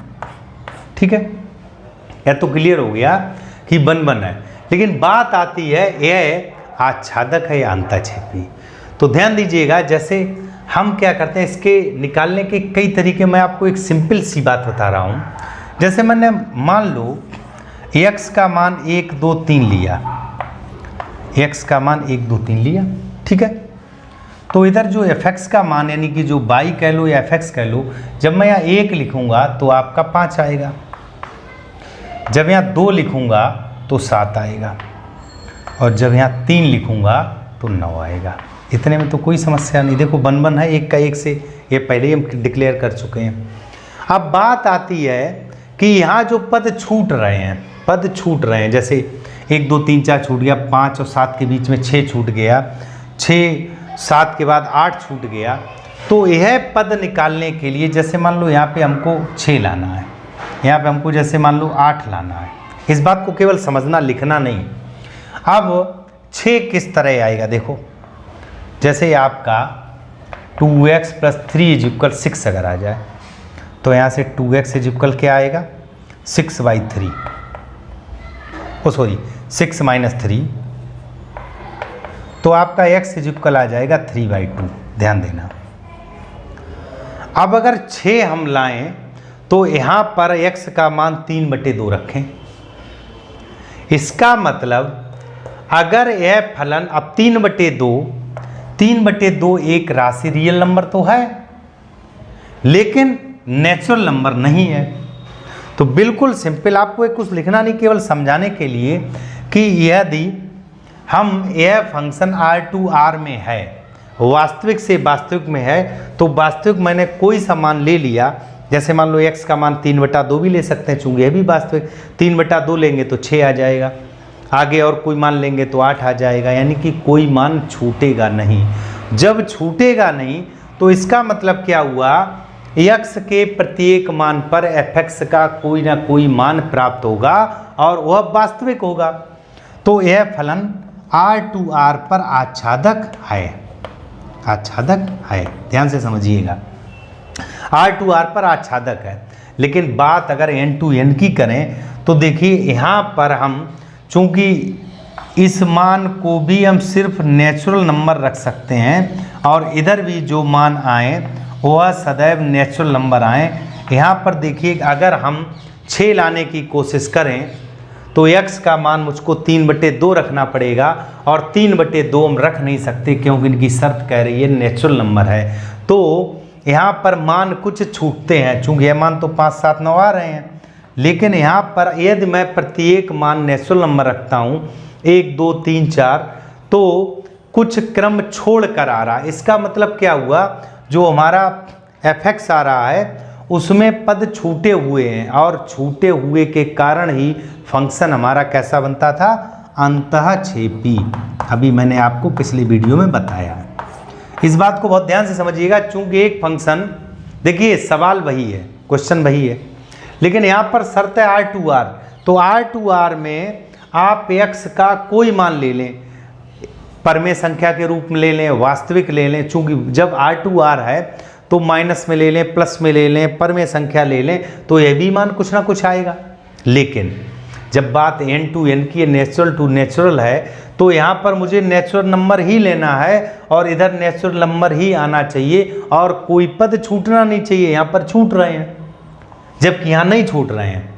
ठीक है, यह तो क्लियर हो गया कि 1 है। लेकिन बात आती है यह आच्छादक है या अंतःक्षेपी। तो ध्यान दीजिएगा, जैसे हम क्या करते हैं, इसके निकालने के कई तरीके। मैं आपको एक सिंपल सी बात बता रहा हूँ। जैसे मैंने मान लो x का मान 1 2 3 लिया, x का मान 1 2 3 लिया, ठीक है। तो इधर जो एफ एक्स का मान यानी कि जो y कह लो या एफ एक्स कह लो, जब मैं यहाँ 1 लिखूँगा तो आपका 5 आएगा, जब यहाँ 2 लिखूँगा तो 7 आएगा और जब यहाँ 3 लिखूँगा तो 9 आएगा। इतने में तो कोई समस्या नहीं। देखो 1 है, 1 का 1 से, ये पहले ही हम डिक्लेयर कर चुके हैं। अब बात आती है कि यहाँ जो पद छूट रहे हैं, पद छूट रहे हैं, जैसे 1 2 3 4 छूट गया, 5 और 7 के बीच में 6 छूट गया, 6 7 के बाद 8 छूट गया। तो यह पद निकालने के लिए जैसे मान लो यहाँ पे हमको 6 लाना है, यहाँ पे हमको जैसे मान लो 8 लाना है। इस बात को केवल समझना, लिखना नहीं। अब 6 किस तरह आएगा, देखो जैसे आपका 2x प्लस 3 इज इक्वल 6 अगर आ जाए, तो यहाँ से 2x इज इक्वल क्या आएगा 6/3, ओ सॉरी 6 - 3, तो आपका x इज इक्वल आ जाएगा 3/2। ध्यान देना। अब अगर 6 हम लाएं तो यहाँ पर x का मान 3/2 रखें। इसका मतलब अगर यह फलन अब 3/2 एक राशि रियल नंबर तो है लेकिन नेचुरल नंबर नहीं है। तो बिल्कुल सिंपल, आपको कुछ लिखना नहीं, केवल समझाने के लिए कि यदि हम यह फंक्शन R2R में है, वास्तविक से वास्तविक में है, तो वास्तविक मैंने कोई सा मान ले लिया, जैसे मान लो x का मान 3/2 भी ले सकते हैं, चूंकि यह भी वास्तविक, 3/2 लेंगे तो 6 आ जाएगा, आगे और कोई मान लेंगे तो 8 आ जाएगा, यानी कि कोई मान छूटेगा नहीं। जब छूटेगा नहीं तो इसका मतलब क्या हुआ, x के प्रत्येक मान पर f(x) का कोई ना कोई मान प्राप्त होगा और वह वास्तविक होगा। तो यह फलन R2R पर आच्छादक है, आच्छादक है। ध्यान से समझिएगा, R2R पर आच्छादक है। लेकिन बात अगर N2N की करें तो देखिए यहाँ पर हम चूंकि इस मान को भी हम सिर्फ नेचुरल नंबर रख सकते हैं और इधर भी जो मान आए वह सदैव नेचुरल नंबर आए। यहाँ पर देखिए अगर हम 6 लाने की कोशिश करें तो x का मान मुझको 3/2 रखना पड़ेगा और 3/2 हम रख नहीं सकते क्योंकि इनकी शर्त कह रही है नेचुरल नंबर है। तो यहाँ पर मान कुछ छूटते हैं, चूँकि यह मान तो 5, 7, 9 आ रहे हैं, लेकिन यहाँ पर यदि मैं प्रत्येक मान नेचुरल नंबर रखता हूँ 1, 2, 3, 4 तो कुछ क्रम छोड़ कर आ रहा है। इसका मतलब क्या हुआ, जो हमारा fx आ रहा है उसमें पद छूटे हुए हैं और छूटे हुए के कारण ही फंक्शन हमारा कैसा बनता था, अंतःक्षेपी। अभी मैंने आपको पिछली वीडियो में बताया। इस बात को बहुत ध्यान से समझिएगा, चूंकि एक फंक्शन, देखिए सवाल वही है, क्वेश्चन वही है, लेकिन यहाँ पर शर्त है R2R। तो R2R में आप x का कोई मान ले लें, परमेय संख्या के रूप में ले लें, वास्तविक ले लें, चूंकि जब R2R है तो माइनस में ले लें, प्लस में ले लें, परमेय संख्या ले लें, तो यह भी मान कुछ ना कुछ आएगा। लेकिन जब बात n टू n की, नेचुरल टू नेचुरल है, तो यहाँ पर मुझे नेचुरल नंबर ही लेना है और इधर नेचुरल नंबर ही आना चाहिए और कोई पद छूटना नहीं चाहिए। यहाँ पर छूट रहे हैं जबकि यहाँ नहीं छूट रहे हैं,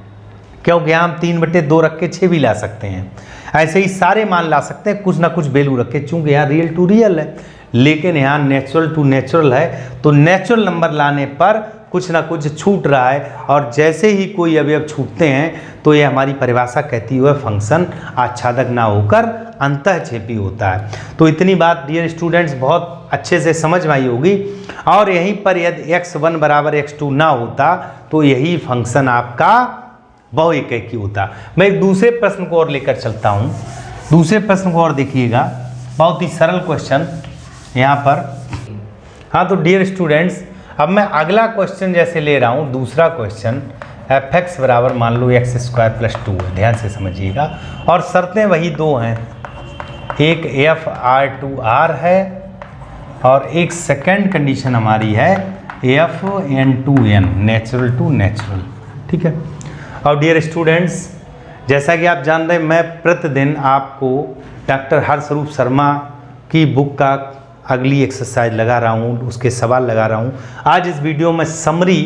क्योंकि यहाँ हम 3/2 रख के 6 भी ला सकते हैं। ऐसे ही सारे मान ला सकते हैं, कुछ ना कुछ वैल्यू रखे, चूंकि यहाँ रियल टू रियल है, लेकिन यहाँ नेचुरल टू नेचुरल है। तो नेचुरल नंबर लाने पर कुछ ना कुछ छूट रहा है और जैसे ही कोई अवयव छूटते हैं तो ये हमारी परिभाषा कहती हुए फंक्शन आच्छादक ना होकर अंतःक्षेपी होता है। तो इतनी बात डियर स्टूडेंट्स बहुत अच्छे से समझ में आई होगी। और यहीं पर यदि x1 = x2 ना होता तो यही फंक्शन आपका बहुएकाकी होता। मैं एक दूसरे प्रश्न को और लेकर चलता हूँ। दूसरे प्रश्न को और देखिएगा, बहुत ही सरल क्वेश्चन यहाँ पर। हाँ तो डियर स्टूडेंट्स, अब मैं अगला क्वेश्चन जैसे ले रहा हूँ, दूसरा क्वेश्चन fx बराबर मान लो x² + 2 है, ध्यान से समझिएगा। और शर्तें वही दो हैं, एक FR2R है और एक सेकंड कंडीशन हमारी है FN2N, नेचुरल टू नेचुरल। ठीक है। और डियर स्टूडेंट्स, जैसा कि आप जान रहे हैं, मैं प्रतिदिन आपको डॉक्टर हर्षरूप शर्मा की बुक का अगली एक्सरसाइज लगा रहा हूँ, उसके सवाल लगा रहा हूँ। आज इस वीडियो में समरी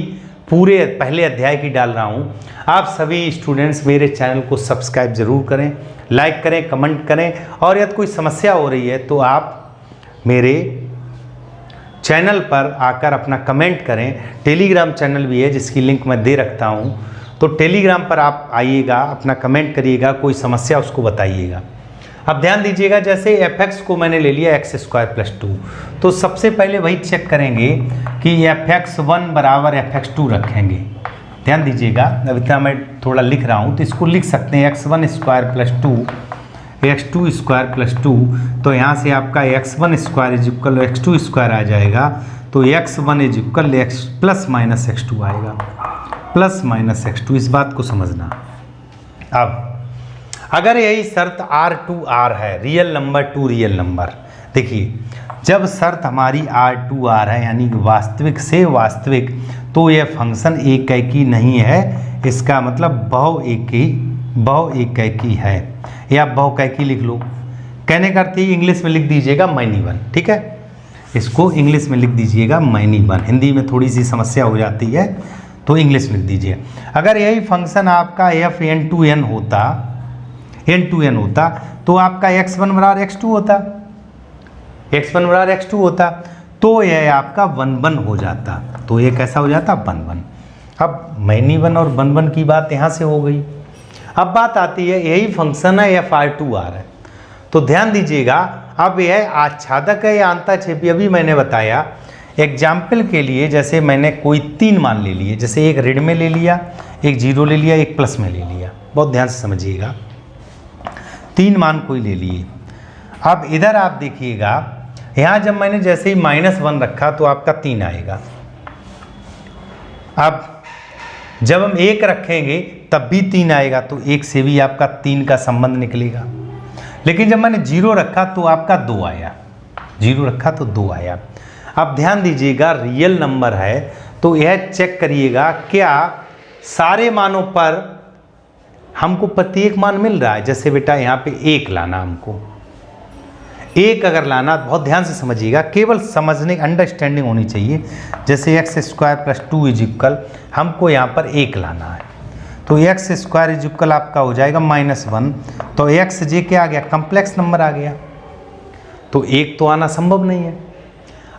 पूरे पहले अध्याय की डाल रहा हूँ। आप सभी स्टूडेंट्स मेरे चैनल को सब्सक्राइब ज़रूर करें, लाइक करें, कमेंट करें, और यदि कोई समस्या हो रही है तो आप मेरे चैनल पर आकर अपना कमेंट करें। टेलीग्राम चैनल भी है जिसकी लिंक मैं दे रखता हूँ, तो टेलीग्राम पर आप आइएगा, अपना कमेंट करिएगा, कोई समस्या उसको बताइएगा। अब ध्यान दीजिएगा, जैसे fx को मैंने ले लिया x² + 2, तो सबसे पहले वही चेक करेंगे कि fx1 = fx2 रखेंगे। ध्यान दीजिएगा, अब इतना मैं थोड़ा लिख रहा हूँ तो इसको लिख सकते हैं x1² + 2 x2² + 2, तो यहाँ से आपका x1² = x2² आ जाएगा, तो x1 = x ± x2 आएगा, ±x2। इस बात को समझना। अब अगर यही शर्त R2R है, real number two real number, देखिए जब शर्त हमारी R2R है यानी वास्तविक से वास्तविक, तो यह फंक्शन एकाकी नहीं है, इसका मतलब बहुएकाकी है, या बहुएकाकी लिख लो। कहने का अर्थ इंग्लिश में लिख दीजिएगा मैनी वन। ठीक है, इसको इंग्लिश में लिख दीजिएगा मैनी वन। हिंदी में थोड़ी सी समस्या हो जाती है तो इंग्लिश में लिख दीजिए। अगर यही फंक्शन आपका FN2N होता, N2N होता, तो आपका x1 = x2 होता, x1 = x2 होता, तो यह आपका 1 हो जाता। तो ये कैसा हो जाता, 1 अब मैनी वन और 1 की बात यहाँ से हो गई। अब बात आती है, यही फंक्शन है FR2R है, तो ध्यान दीजिएगा, अब यह आच्छादक है या अंतःक्षेपी। अभी मैंने बताया एग्जाम्पल के लिए, जैसे मैंने कोई 3 मान ले लिए, जैसे एक ऋण में ले लिया, एक 0 ले लिया, एक प्लस में ले लिया। बहुत ध्यान से समझिएगा, 3 मान कोई ले लिए। अब इधर आप देखिएगा, यहाँ जब मैंने जैसे ही -1 रखा तो आपका 3 आएगा। अब जब हम 1 रखेंगे तब भी 3 आएगा, तो 1 से भी आपका 3 का संबंध निकलेगा। लेकिन जब मैंने 0 रखा तो आपका 2 आया, 0 रखा तो 2 आया। अब ध्यान दीजिएगा, रियल नंबर है तो यह चेक करिएगा क्या सारे मानों पर हमको प्रत्येक मान मिल रहा है। जैसे बेटा यहाँ पे 1 लाना, हमको 1 अगर लाना, बहुत ध्यान से समझिएगा, केवल समझने अंडरस्टैंडिंग होनी चाहिए। जैसे x square plus 2 is equal, हमको यहाँ पर 1 लाना है, तो एक्स स्क्वायर इज इक्वल आपका हो जाएगा -1। तो एक्स जे क्या आ गया, कम्प्लेक्स नंबर आ गया, तो 1 तो आना संभव नहीं है।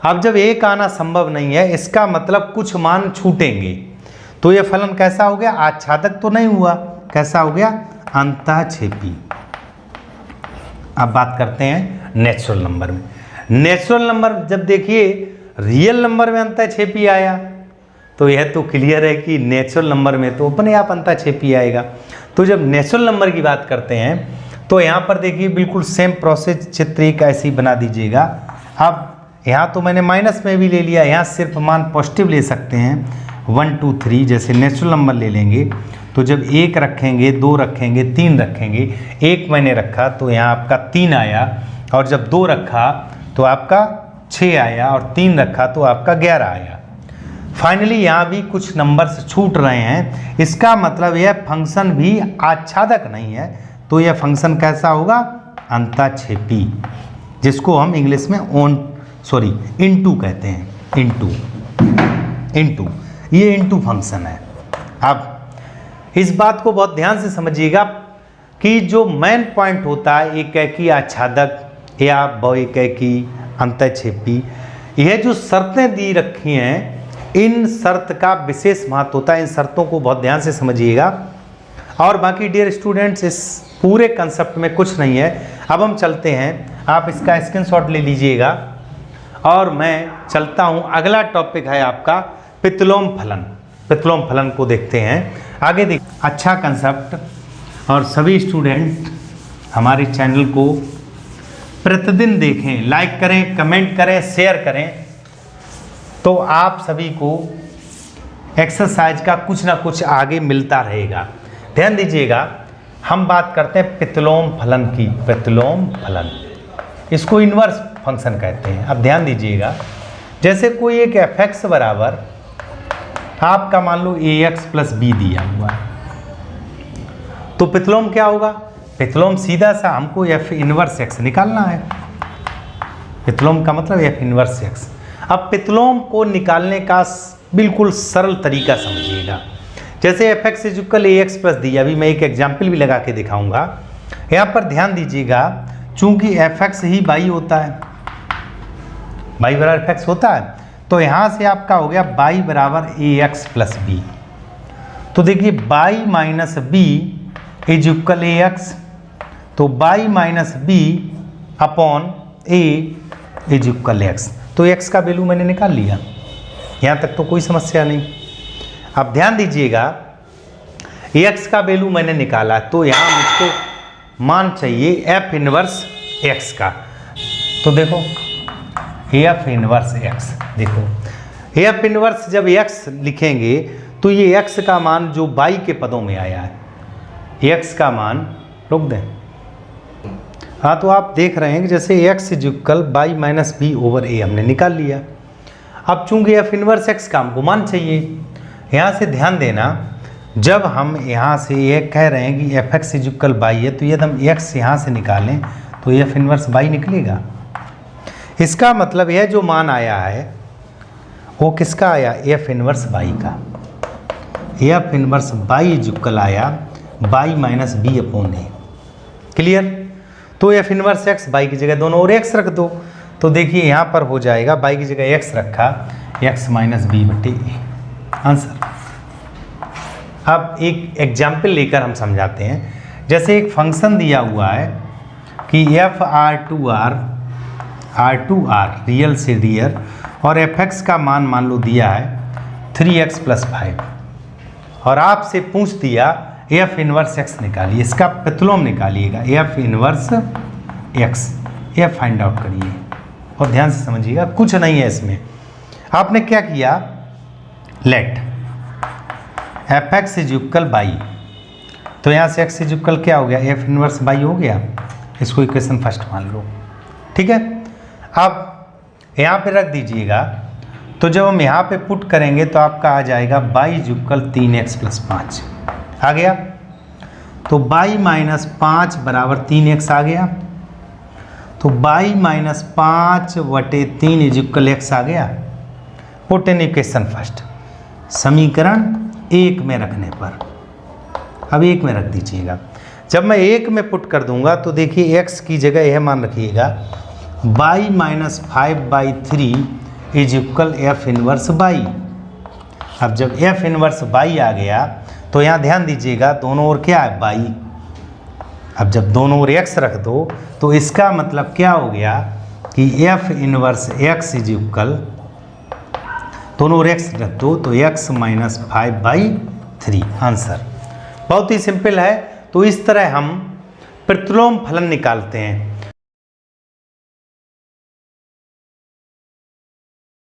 अब जब 1 आना संभव नहीं है, इसका मतलब कुछ मान छूटेंगे, तो ये फलन कैसा हो गया, आच्छादक तो नहीं हुआ, कैसा हो गया, अंतःक्षेपी। अब बात करते हैं नेचुरल नंबर में। नेचुरल नंबर जब देखिए रियल नंबर में अंतःक्षेपी आया, तो यह तो क्लियर है कि नेचुरल नंबर में तो अपने आप अंतःक्षेपी आएगा। तो जब नेचुरल नंबर की बात करते हैं, तो यहाँ पर देखिए बिल्कुल सेम प्रोसेस, चित्र एक ऐसी बना दीजिएगा। अब यहाँ तो मैंने माइनस में भी ले लिया, यहाँ सिर्फ मान पॉजिटिव ले सकते हैं, 1 2 3। जैसे नेचुरल नंबर ले लेंगे, तो जब 1 रखेंगे, 2 रखेंगे, 3 रखेंगे, 1 मैंने रखा तो यहाँ आपका 3 आया, और जब 2 रखा तो आपका 6 आया, और 3 रखा तो आपका 11 आया। फाइनली यहाँ भी कुछ नंबर्स छूट रहे हैं, इसका मतलब यह फंक्शन भी आच्छादक नहीं है, तो यह फंक्शन कैसा होगा, अंतःक्षेपी, जिसको हम इंग्लिश में इनटू कहते हैं, इनटू, ये इनटू फंक्शन है। अब इस बात को बहुत ध्यान से समझिएगा कि जो मेन पॉइंट होता है एकैकी आच्छादक या बहुएकैकी अंतःक्षेपी, यह जो शर्तें दी रखी हैं, इन शर्त का विशेष महत्व होता है। इन शर्तों को बहुत ध्यान से समझिएगा। और बाकी डियर स्टूडेंट्स, इस पूरे कंसेप्ट में कुछ नहीं है। अब हम चलते हैं, आप इसका स्क्रीनशॉट ले लीजिएगा, और मैं चलता हूँ। अगला टॉपिक है आपका प्रतिलोम फलन। प्रतिलोम फलन को देखते हैं आगे। देख, अच्छा कंसेप्ट, और सभी स्टूडेंट हमारे चैनल को प्रतिदिन देखें, लाइक करें, कमेंट करें, शेयर करें, तो आप सभी को एक्सरसाइज का कुछ ना कुछ आगे मिलता रहेगा। ध्यान दीजिएगा, हम बात करते हैं प्रतिलोम फलन की। प्रतिलोम फलन, इसको इन्वर्स फंक्शन कहते हैं। अब ध्यान दीजिएगा, जैसे कोई एक f(x) बराबर आपका मान लो ax + b दिया हुआ है, तो प्रतिलोम क्या होगा, प्रतिलोम सीधा सा हमको f इनवर्स x निकालना है। प्रतिलोम का मतलब f इनवर्स x। अब प्रतिलोम को निकालने का बिल्कुल सरल तरीका समझिएगा। जैसे f(x) = ax + d, अभी मैं एक एग्जाम्पल भी लगा के दिखाऊंगा। यहाँ पर ध्यान दीजिएगा, चूंकि f(x) ही y होता है, y बराबर f(x) होता है, तो यहाँ से आपका हो गया y बराबर ax + b। तो देखिए y - b = ax, तो y - b upon a = x। तो x का वैल्यू मैंने निकाल लिया, यहाँ तक तो कोई समस्या नहीं। अब ध्यान दीजिएगा, x का वैल्यू मैंने निकाला, तो यहाँ मुझको मान चाहिए f इनवर्स x का। तो देखो f इनवर्स x, देखो f इनवर्स जब x लिखेंगे तो ये x का मान जो y के पदों में आया है, x का मान रोक दें। हाँ, तो आप देख रहे हैं कि जैसे x = y - b/a हमने निकाल लिया। अब चूंकि f इनवर्स x का हमको मान चाहिए, यहाँ से ध्यान देना, जब हम यहाँ से ये कह रहे हैं कि f(x) = y है, तो यदि हम x यहाँ से निकालें तो f इनवर्स y निकलेगा। इसका मतलब यह जो मान आया है वो किसका आया, f इनवर्स y का। f इनवर्स y = आया y - b/a। क्लियर। तो f इनवर्स x, y की जगह दोनों और x रख दो, तो देखिए यहाँ पर हो जाएगा y की जगह x रखा, x - b/a आंसर। अब एक एग्जाम्पल लेकर हम समझाते हैं। जैसे एक फंक्शन दिया हुआ है कि f(r2r) रियल से रियल, और f(x) का मान लो दिया है 3x + 5, और आपसे पूछ दिया f इनवर्स x निकालिए, इसका प्रतिलोम निकालिएगा, f इनवर्स x, यह फाइंड आउट करिए। और ध्यान से समझिएगा, कुछ नहीं है इसमें। आपने क्या किया, लेट f(x) = y, तो यहाँ से x = क्या हो गया, f इनवर्स y हो गया। इसको इक्वेशन फर्स्ट मान लो, ठीक है। अब यहाँ पे रख दीजिएगा, तो जब हम यहाँ पे पुट करेंगे तो आपका आ जाएगा y = 3x + 5 आ गया। तो y माइनस 5 बराबर 3x आ गया। तो y minus 5/3 is equal x आ गया। पुट इन इक्वेशन फर्स्ट, समीकरण 1 में रखने पर, अब 1 में रख दीजिएगा। जब मैं 1 में पुट कर दूंगा तो देखिए x की जगह यह मान रखिएगा y minus 5/3 is equal f inverse y। अब जब f इनवर्स y आ गया तो यहाँ ध्यान दीजिएगा दोनों ओर क्या है y। अब जब दोनों ओर x रख दो तो इसका मतलब क्या हो गया कि f inverse x is equal, दोनों ओर x रख दो तो x माइनस 5/3 आंसर। बहुत ही सिंपल है। तो इस तरह हम प्रतिलोम फलन निकालते हैं।